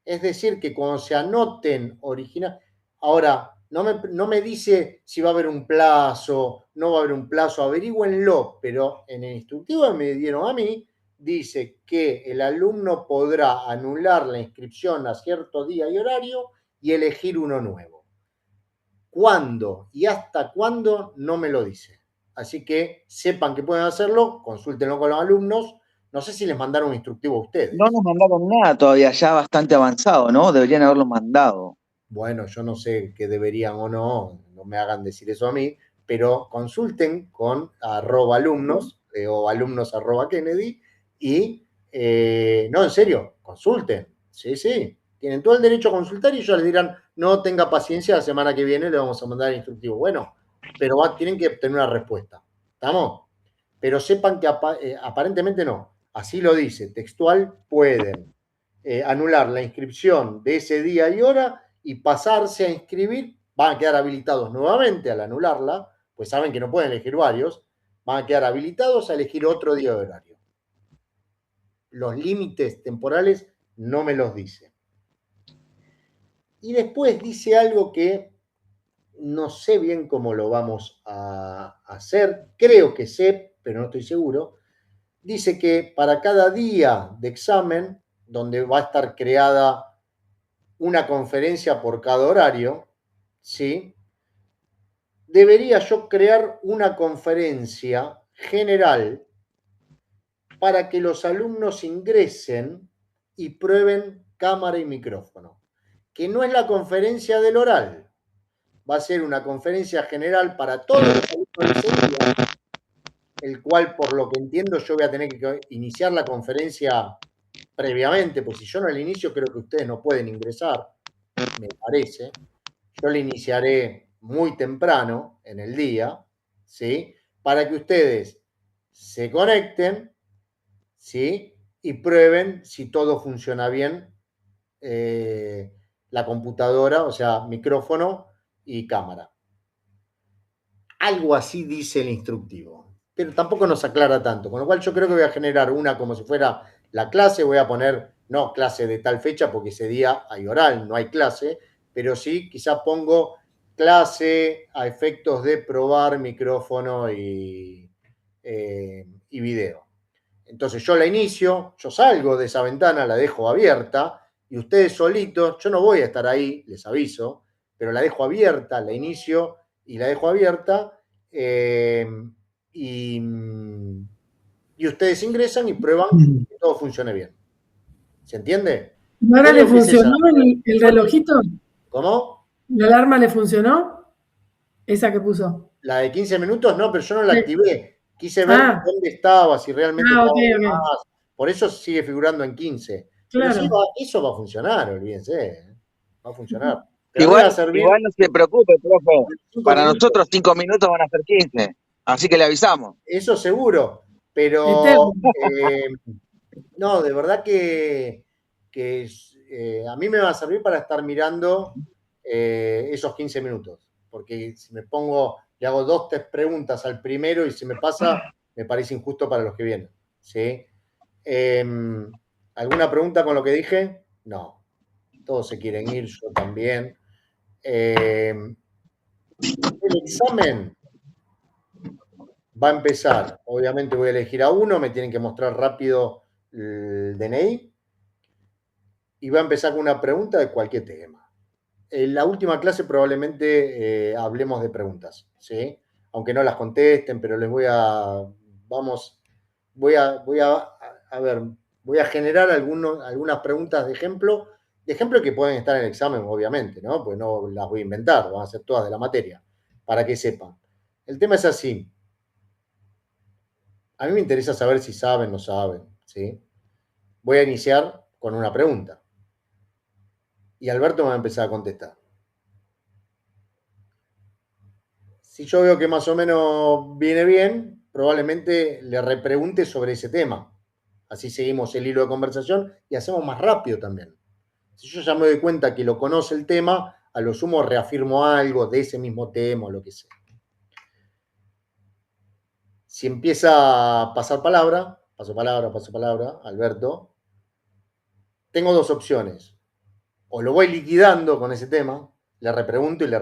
Es decir, que cuando se anoten original... Ahora, no me dice si va a haber un plazo, no va a haber un plazo, averígüenlo, pero en el instructivo me dieron a mí dice que el alumno podrá anular la inscripción a cierto día y horario y elegir uno nuevo. ¿Cuándo y hasta cuándo? No me lo dice. Así que sepan que pueden hacerlo, consúltenlo con los alumnos. No sé si les mandaron un instructivo a ustedes. No nos mandaron nada todavía, ya bastante avanzado, ¿no? Deberían haberlo mandado. Bueno, yo no sé qué deberían o no me hagan decir eso a mí, pero consulten con @alumnos o alumnos@Kennedy y, no, en serio, consulten. Sí, sí, tienen todo el derecho a consultar y ellos les dirán, no tenga paciencia, la semana que viene le vamos a mandar el instructivo. Bueno, pero tienen que obtener una respuesta. ¿Estamos? Pero sepan que aparentemente no. Así lo dice, textual, pueden anular la inscripción de ese día y hora y pasarse a inscribir, van a quedar habilitados nuevamente al anularla, pues saben que no pueden elegir varios, van a quedar habilitados a elegir otro día de horario. Los límites temporales no me los dice. Y después dice algo que no sé bien cómo lo vamos a hacer, creo que sé, pero no estoy seguro. Dice que para cada día de examen, donde va a estar creada una conferencia por cada horario, ¿sí? Debería yo crear una conferencia general para que los alumnos ingresen y prueben cámara y micrófono. Que no es la conferencia del oral, va a ser una conferencia general para todos los alumnos de ese día, el cual, por lo que entiendo, yo voy a tener que iniciar la conferencia previamente, pues si yo no la inicio, creo que ustedes no pueden ingresar, me parece. Yo la iniciaré muy temprano en el día, ¿sí? Para que ustedes se conecten, ¿sí? Y prueben si todo funciona bien, la computadora, o sea, micrófono y cámara. Algo así dice el instructivo, pero tampoco nos aclara tanto, con lo cual yo creo que voy a generar una como si fuera la clase, voy a poner, no clase de tal fecha, porque ese día hay oral, no hay clase, pero sí, quizá pongo clase a efectos de probar micrófono y video. Entonces yo la inicio, yo salgo de esa ventana, la dejo abierta, y ustedes solitos, yo no voy a estar ahí, les aviso, pero la dejo abierta, la inicio y la dejo abierta, y ustedes ingresan y prueban que todo funcione bien. ¿Se entiende? ¿Y ahora le funcionó el relojito? ¿Cómo? ¿La alarma le funcionó? Esa que puso. La de 15 minutos no, pero yo no la activé. Quise ver dónde estaba, si realmente estaba más. Por eso sigue figurando en 15. Claro. Pero sí eso va a funcionar, olvídense. Va a funcionar. Igual no se preocupe, profe. Para nosotros 5 minutos van a ser 15. Así que le avisamos. Eso seguro. Pero no, de verdad que a mí me va a servir para estar mirando esos 15 minutos. Porque si me pongo, le hago 2, 3 preguntas al primero y se me pasa, me parece injusto para los que vienen. ¿Sí? ¿Alguna pregunta con lo que dije? No. Todos se quieren ir, yo también. El examen va a empezar. Obviamente voy a elegir a uno, me tienen que mostrar rápido el DNI. Y va a empezar con una pregunta de cualquier tema. En la última clase probablemente hablemos de preguntas, ¿sí? Aunque no las contesten, pero les voy a generar algunas preguntas de ejemplo que pueden estar en el examen, obviamente, ¿no? Pues no las voy a inventar, van a ser todas de la materia, para que sepan. El tema es así. A mí me interesa saber si saben o no saben, ¿sí? Voy a iniciar con una pregunta. Y Alberto me va a empezar a contestar. Si yo veo que más o menos viene bien, probablemente le repregunte sobre ese tema. Así seguimos el hilo de conversación y hacemos más rápido también. Si yo ya me doy cuenta que lo conoce el tema, a lo sumo reafirmo algo de ese mismo tema o lo que sea. Si empieza a pasar palabra, paso palabra, Alberto, tengo 2 opciones. O lo voy liquidando con ese tema, le repregunto y lo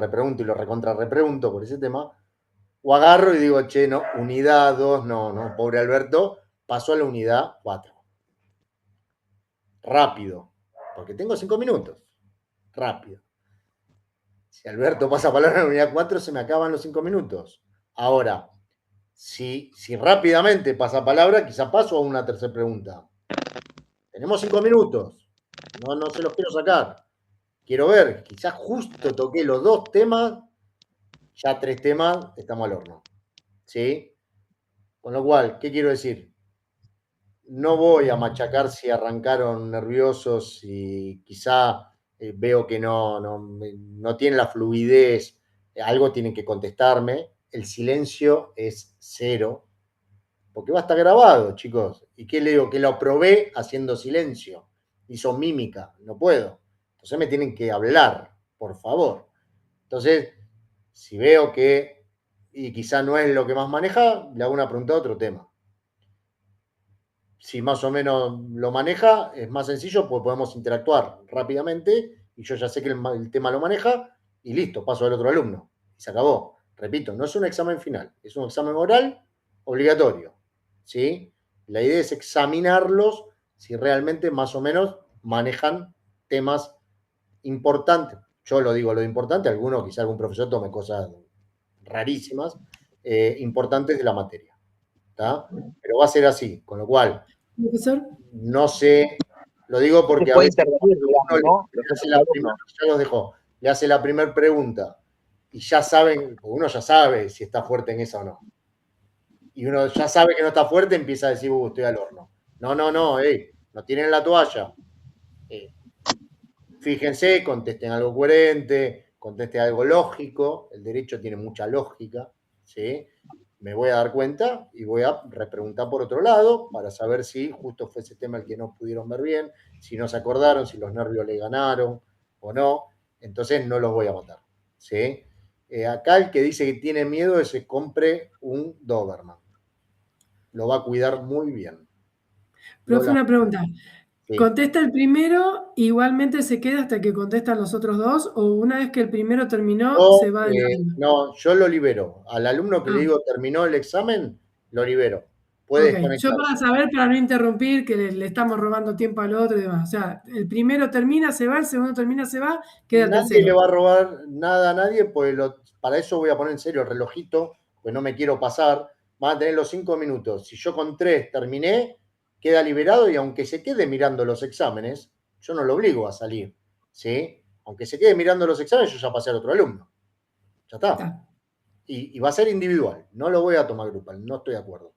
recontra-repregunto por ese tema, o agarro y digo, che, no, unidad 2, no, pobre Alberto, pasó a la unidad 4. rápido, porque tengo 5 minutos, rápido. Si Alberto pasa palabra en la unidad 4, se me acaban los 5 minutos. Ahora, si rápidamente pasa palabra, quizá paso a una tercera pregunta. Tenemos 5 minutos, no se los quiero sacar. Quiero ver, quizás justo toqué los 2 temas, ya 3 temas, estamos al horno. ¿Sí? Con lo cual, ¿qué quiero decir? No voy a machacar si arrancaron nerviosos y quizá veo que no tienen la fluidez, algo tienen que contestarme. El silencio es 0, porque va a estar grabado, chicos. ¿Y qué le digo? Que lo probé haciendo silencio. Hizo mímica, no puedo. Entonces me tienen que hablar, por favor. Entonces, si veo que, y quizá no es lo que más maneja, le hago una pregunta a otro tema. Si más o menos lo maneja, es más sencillo, pues podemos interactuar rápidamente y yo ya sé que el tema lo maneja y listo, paso al otro alumno. Y se acabó. Repito, no es un examen final, es un examen oral obligatorio. ¿Sí? La idea es examinarlos si realmente más o menos manejan temas importantes. Yo lo digo lo importante, algunos, quizá algún profesor tome cosas rarísimas, importantes de la materia. ¿Tá? Pero va a ser así, con lo cual, profesor, no sé, lo digo porque a puede veces intervenir, digamos, ¿no? le hace la primera, ya los dejo, le hace la primera pregunta y ya saben, uno ya sabe si está fuerte en esa o no. Y uno ya sabe que no está fuerte, empieza a decir, estoy al horno. No, no tienen la toalla. Fíjense, contesten algo coherente, contesten algo lógico, el derecho tiene mucha lógica, ¿sí? Me voy a dar cuenta y voy a repreguntar por otro lado para saber si justo fue ese tema el que no pudieron ver bien, si no se acordaron, si los nervios le ganaron o no. Entonces no los voy a matar, ¿sí? Acá el que dice que tiene miedo es que compre un Doberman. Lo va a cuidar muy bien. profe, una pregunta. Sí. ¿Contesta el primero, igualmente se queda hasta que contestan los otros 2? ¿O una vez que el primero terminó, se va del aula? No, yo lo libero. Al alumno que le digo terminó el examen, lo libero. Puede Ok, yo desconectarse. para saber, para no interrumpir, que le estamos robando tiempo al otro y demás. O sea, el primero termina, se va, el segundo termina, se va, queda el Nadie tercero. le va a robar nada a nadie, pues para eso voy a poner en serio el relojito, pues no me quiero pasar. Van a tener los 5 minutos. Si yo con 3 terminé, queda liberado y aunque se quede mirando los exámenes, yo no lo obligo a salir, ¿sí? Aunque se quede mirando los exámenes, yo ya pasé al otro alumno. Ya está. Y va a ser individual, no lo voy a tomar grupal, no estoy de acuerdo.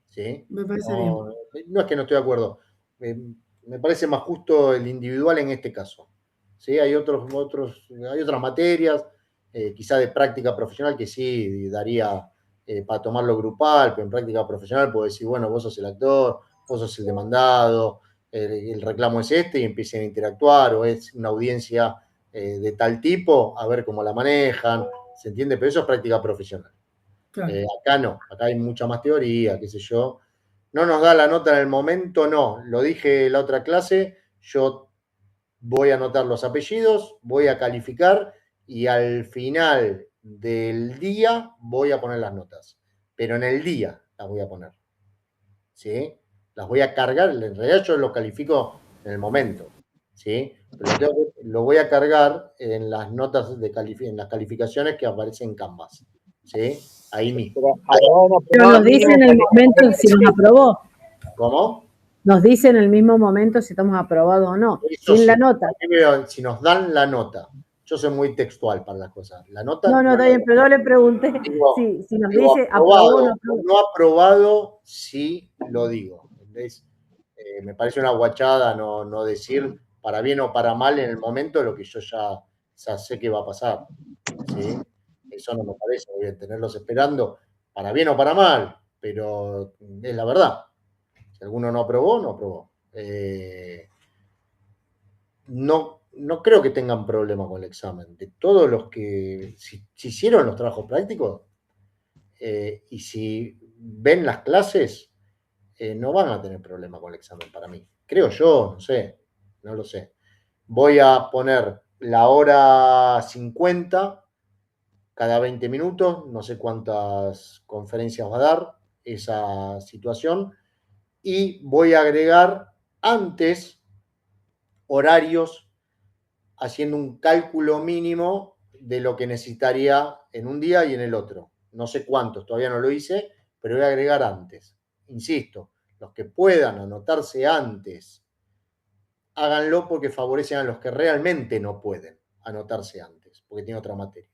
¿Sí? Me parece No, bien. no es que no estoy de acuerdo, me parece más justo el individual en este caso. ¿Sí? Hay otras materias, quizá de práctica profesional, que sí daría para tomarlo grupal, pero en práctica profesional puedo decir, bueno, vos sos el actor, vos sos el demandado, el reclamo es este y empiecen a interactuar, o es una audiencia de tal tipo, a ver cómo la manejan, ¿se entiende? Pero eso es práctica profesional. Claro. Acá no, acá hay mucha más teoría, qué sé yo. No nos da la nota en el momento, no. Lo dije en la otra clase, yo voy a anotar los apellidos, voy a calificar y al final del día voy a poner las notas. Pero en el día las voy a poner. ¿Sí? Las voy a cargar, en realidad yo lo califico en el momento. ¿Sí? Pero lo voy a cargar en las notas en las calificaciones que aparecen en Canvas. ¿Sí? Ahí mismo. Pero nos dice en el momento si nos aprobó. ¿Cómo? Nos dice en el mismo momento si estamos aprobados o no, Eso sin sí, la nota. si nos dan la nota. Yo soy muy textual para las cosas. La nota. No, está bien, pero yo le pregunté si nos dice aprobado o no aprobó. No aprobado, sí lo digo. ¿Entendés? Me parece una guachada no decir para bien o para mal en el momento lo que yo ya sé que va a pasar. ¿Sí? Eso no me parece, voy a tenerlos esperando para bien o para mal, pero es la verdad. Si alguno no aprobó, no aprobó. No creo que tengan problema con el examen. De todos los que si hicieron los trabajos prácticos y si ven las clases, no van a tener problema con el examen para mí. Creo yo, no sé, no lo sé. Voy a poner la hora 50 cada 20 minutos, no sé cuántas conferencias va a dar esa situación, y voy a agregar antes horarios haciendo un cálculo mínimo de lo que necesitaría en un día y en el otro. No sé cuántos, todavía no lo hice, pero voy a agregar antes. Insisto, los que puedan anotarse antes, háganlo porque favorecen a los que realmente no pueden anotarse antes, porque tienen otra materia.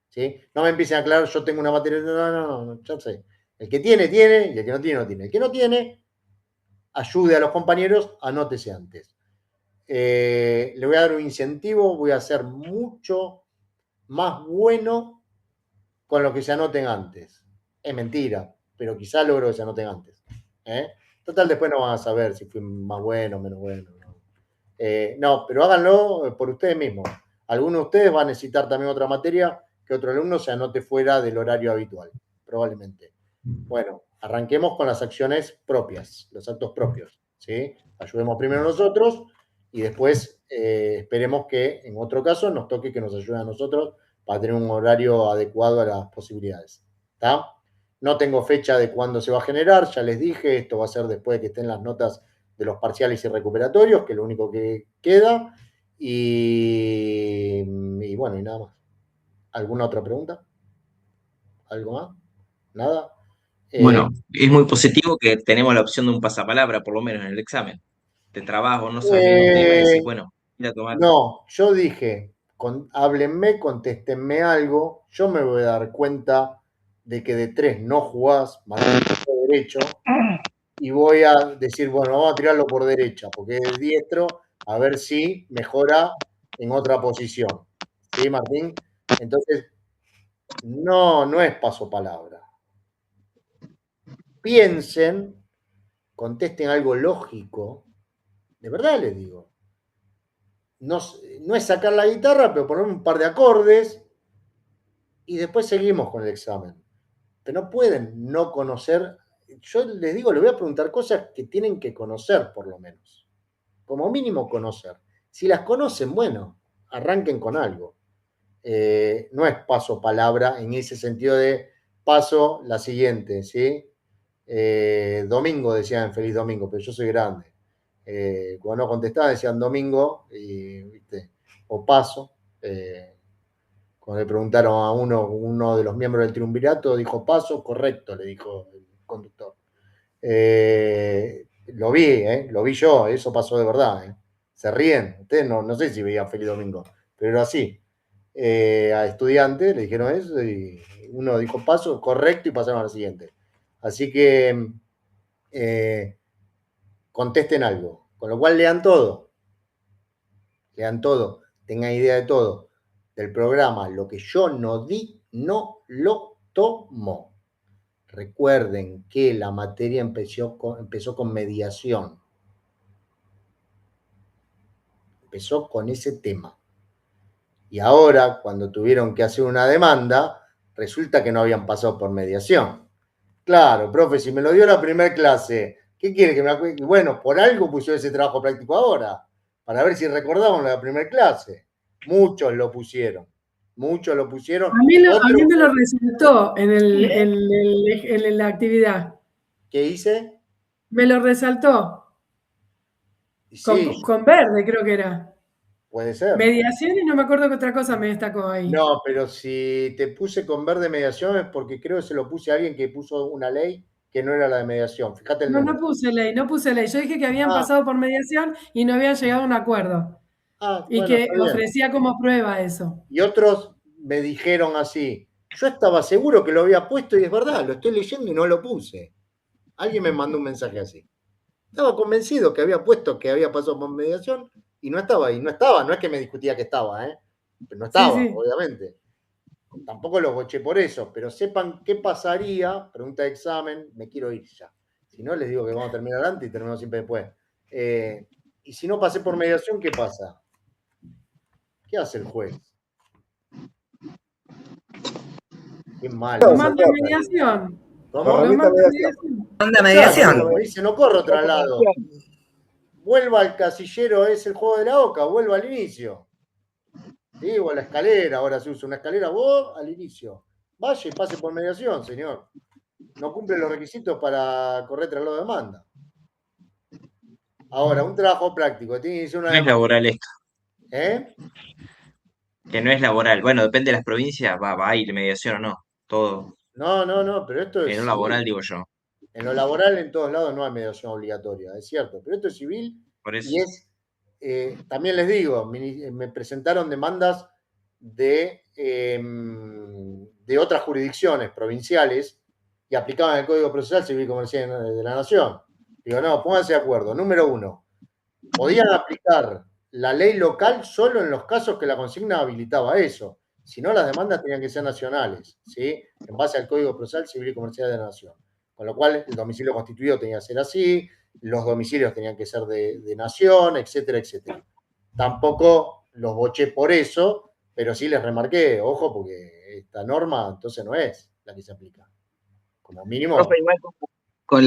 ¿Sí? No me empiecen a aclarar, yo tengo una materia, no, ya sé. El que tiene, tiene, y el que no tiene, no tiene. El que no tiene, ayude a los compañeros, anótese antes. Le voy a dar un incentivo, voy a ser mucho más bueno con los que se anoten antes. Es mentira, pero quizá logro que se anoten antes. Total, después no van a saber si fui más bueno o menos bueno. No, pero háganlo por ustedes mismos. Alguno de ustedes va a necesitar también otra materia que otro alumno se anote fuera del horario habitual, probablemente. Bueno, arranquemos con las acciones propias, los actos propios, ¿sí? Ayudemos primero nosotros y después esperemos que en otro caso nos toque que nos ayuden a nosotros para tener un horario adecuado a las posibilidades. ¿Está? No tengo fecha de cuándo se va a generar, ya les dije, esto va a ser después de que estén las notas de los parciales y recuperatorios, que es lo único que queda. Y bueno, y nada más. ¿Alguna otra pregunta? ¿Algo más? ¿Nada? Bueno, es muy positivo que tenemos la opción de un pasapalabra, por lo menos en el examen de trabajo, no sabes ningún tema y decís, bueno, ir a tomar. No, yo dije, háblenme, contéstenme algo, yo me voy a dar cuenta de que de 3 no jugás, Martín por derecho, y voy a decir, bueno, vamos a tirarlo por derecha, porque es diestro, a ver si mejora en otra posición. ¿Sí, Martín? Entonces, no es paso palabra. Piensen, contesten algo lógico, de verdad les digo. No es sacar la guitarra, pero poner un par de acordes y después seguimos con el examen. Pero no pueden no conocer. Yo les digo, les voy a preguntar cosas que tienen que conocer por lo menos. Como mínimo conocer. Si las conocen, bueno, arranquen con algo. No es paso palabra en ese sentido de paso la siguiente, ¿sí? Domingo decían feliz domingo, pero yo soy grande. Cuando no contestaban decían domingo y, ¿viste? O paso. Cuando le preguntaron a uno de los miembros del triunvirato, dijo paso, correcto, le dijo el conductor. Lo vi yo, eso pasó de verdad. Se ríen, ustedes no sé si veían feliz domingo, pero era así. A estudiantes le dijeron eso y uno dijo paso, correcto, y pasaron a la siguiente. Así que contesten algo, con lo cual lean todo, tengan idea de todo. Del programa, lo que yo no di, no lo tomo. Recuerden que la materia empezó con mediación. Empezó con ese tema. Y ahora, cuando tuvieron que hacer una demanda, resulta que no habían pasado por mediación. Claro, profe, si me lo dio la primera clase, ¿qué quiere que me acuerde? Bueno, por algo puso ese trabajo práctico ahora, para ver si recordamos la primera clase. Muchos lo pusieron. A mí me lo resaltó en la actividad. ¿Qué hice? Me lo resaltó. Sí, con verde creo que era. Puede ser. Mediación y no me acuerdo qué otra cosa me destacó ahí. No, pero si te puse con verde mediación es porque creo que se lo puse a alguien que puso una ley que no era la de mediación. Fíjate el número. No puse ley. Yo dije que habían pasado por mediación y no habían llegado a un acuerdo. Y bueno, que ofrecía como prueba eso. Y otros me dijeron así, yo estaba seguro que lo había puesto y es verdad, lo estoy leyendo y no lo puse. Alguien me mandó un mensaje así. Estaba convencido que había puesto que había pasado por mediación y no estaba ahí. No es que me discutía que estaba, pero no estaba, sí. Obviamente. Tampoco los boché por eso, pero sepan qué pasaría, pregunta de examen, me quiero ir ya. Si no, les digo que vamos a terminar antes y terminamos siempre después. Y si no pasé por mediación, ¿qué pasa? ¿Qué hace el juez? Qué mal. Manda mediación. ¿Cómo? Manda mediación. Dice, no corro traslado. Vuelva al casillero, es el juego de la oca, vuelva al inicio. Sí, o a la escalera, ahora se usa una escalera, vos al inicio. Vaya y pase por mediación, señor. No cumple los requisitos para correr traslado de demanda. Ahora, un trabajo práctico, tiene que ser una No es laboral esto, ¿Eh? que no es laboral. Bueno, depende de las provincias, va a ir mediación o no. Todo. No, pero esto En es lo civil. laboral, digo yo. En lo laboral en todos lados no hay mediación obligatoria, es cierto, pero esto es civil Por eso. y es, también les digo, me presentaron demandas de otras jurisdicciones provinciales y aplicaban el Código Procesal Civil y Comercial de la Nación. Digo, no, pónganse de acuerdo. Número uno, podían aplicar la ley local solo en los casos que la consigna habilitaba eso. Si no, las demandas tenían que ser nacionales, ¿sí? En base al Código Procesal Civil y Comercial de la Nación. Con lo cual, el domicilio constituido tenía que ser así, los domicilios tenían que ser de nación, etcétera, etcétera. Tampoco los boché por eso, pero sí les remarqué, ojo, porque esta norma entonces no es la que se aplica. Como mínimo. Profe, igual con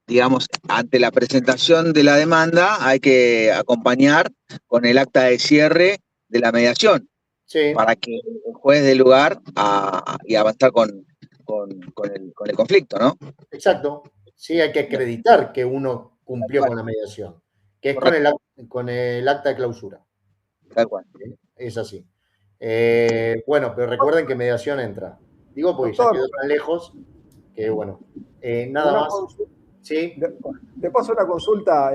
digamos, ante la presentación de la demanda hay que acompañar con el acta de cierre de la mediación, para que el juez dé lugar y avanzar con el conflicto, ¿no? Exacto. Sí, hay que acreditar que uno cumplió con la mediación, que es con el acta de clausura. Tal cual. Es así. Bueno, pero recuerden que mediación entra. Digo, porque ya quedó tan lejos que, bueno, nada más. Sí. Le paso una consulta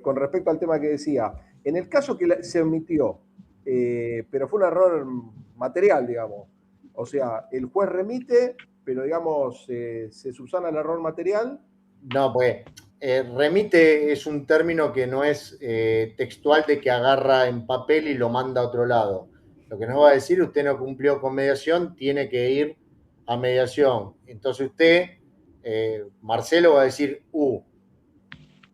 con respecto al tema que decía. En el caso que se omitió, pero fue un error material, digamos. O sea, el juez remite, pero digamos, se subsana el error material. No, pues, remite es un término que no es textual de que agarra en papel y lo manda a otro lado. Lo que nos va a decir, usted no cumplió con mediación, tiene que ir a mediación. Entonces usted, Marcelo, va a decir,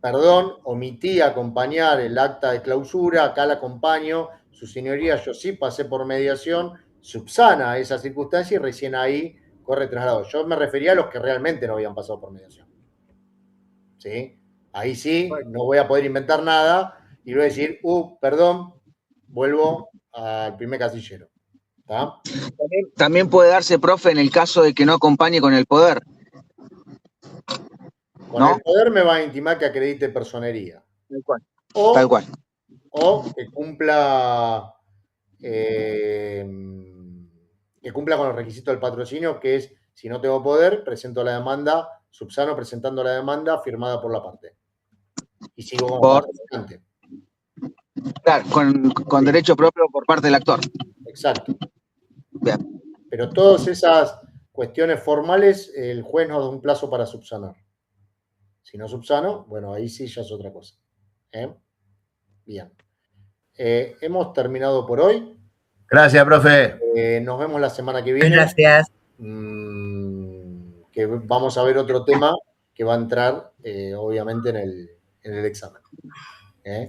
perdón, omití acompañar el acta de clausura, acá la acompaño, su señoría, yo sí pasé por mediación, subsana esa circunstancia y recién ahí corre traslado. Yo me refería a los que realmente no habían pasado por mediación. ¿Sí? Ahí sí, no voy a poder inventar nada y voy a decir, perdón, vuelvo al primer casillero. ¿Está? También puede darse, profe, en el caso de que no acompañe con el poder. Con el poder me va a intimar que acredite personería. Tal cual. O que cumpla con los requisitos del patrocinio, que es, si no tengo poder, presento la demanda, subsano presentando la demanda firmada por la parte. Y sigo como participante. Claro, con derecho propio por parte del actor. Exacto. Bien. Pero todas esas cuestiones formales, el juez nos da un plazo para subsanar. Si no subsano, bueno, ahí sí ya es otra cosa. Bien. Hemos terminado por hoy. Gracias, profe. Nos vemos la semana que viene. Gracias. Que vamos a ver otro tema que va a entrar, obviamente, en el examen.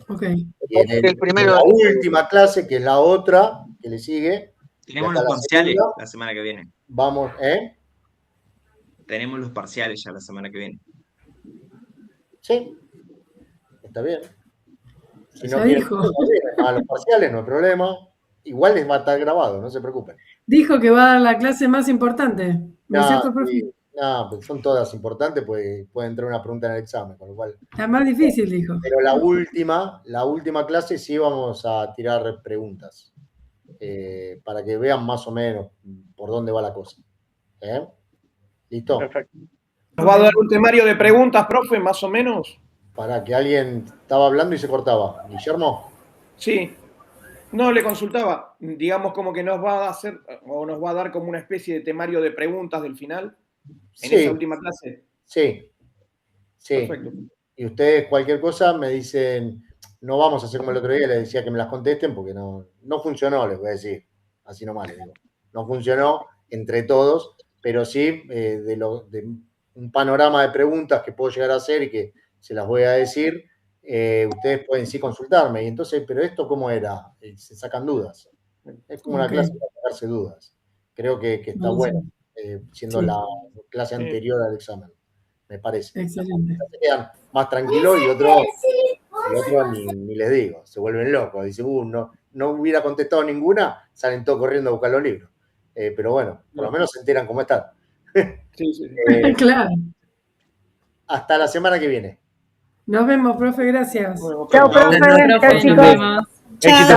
Okay. Y en la última clase, que es la otra que le sigue. Tenemos los parciales la semana que viene. Vamos, Tenemos los parciales ya la semana que viene. Sí, está bien. Si no ya quieren, dijo. a los parciales no hay problema. Igual les va a estar grabado, no se preocupen. Dijo que va a dar la clase más importante. ¿No es cierto, profe? Sí, no, pues son todas importantes, pues puede entrar una pregunta en el examen, con lo cual. La más difícil, dijo. Pero la última clase sí vamos a tirar preguntas. Para que vean más o menos por dónde va la cosa. ¿Listo? Perfecto. ¿Nos va a dar un temario de preguntas, profe, más o menos? Para que alguien estaba hablando y se cortaba. ¿Guillermo? Sí. No, le consultaba. Digamos como que nos va a hacer, o nos va a dar como una especie de temario de preguntas del final en esa última clase. Sí. Perfecto. Y ustedes cualquier cosa me dicen, no vamos a hacer como el otro día, les decía que me las contesten porque no funcionó, les voy a decir. Así nomás les digo. No funcionó entre todos, pero sí de un panorama de preguntas que puedo llegar a hacer y que se las voy a decir, ustedes pueden sí consultarme. Y entonces, ¿pero esto cómo era? Se sacan dudas. Es como una clase para sacarse dudas. Creo que está bueno, siendo la clase anterior al examen, me parece. Excelente. Se quedan más tranquilos y otros ni les digo, se vuelven locos. Dicen, no hubiera contestado ninguna, salen todos corriendo a buscar los libros. Pero bueno, por lo menos se enteran cómo están. Sí. Claro. Hasta la semana que viene. Nos vemos, profe, gracias. Chao, profe. Chao, chicos. Éxito.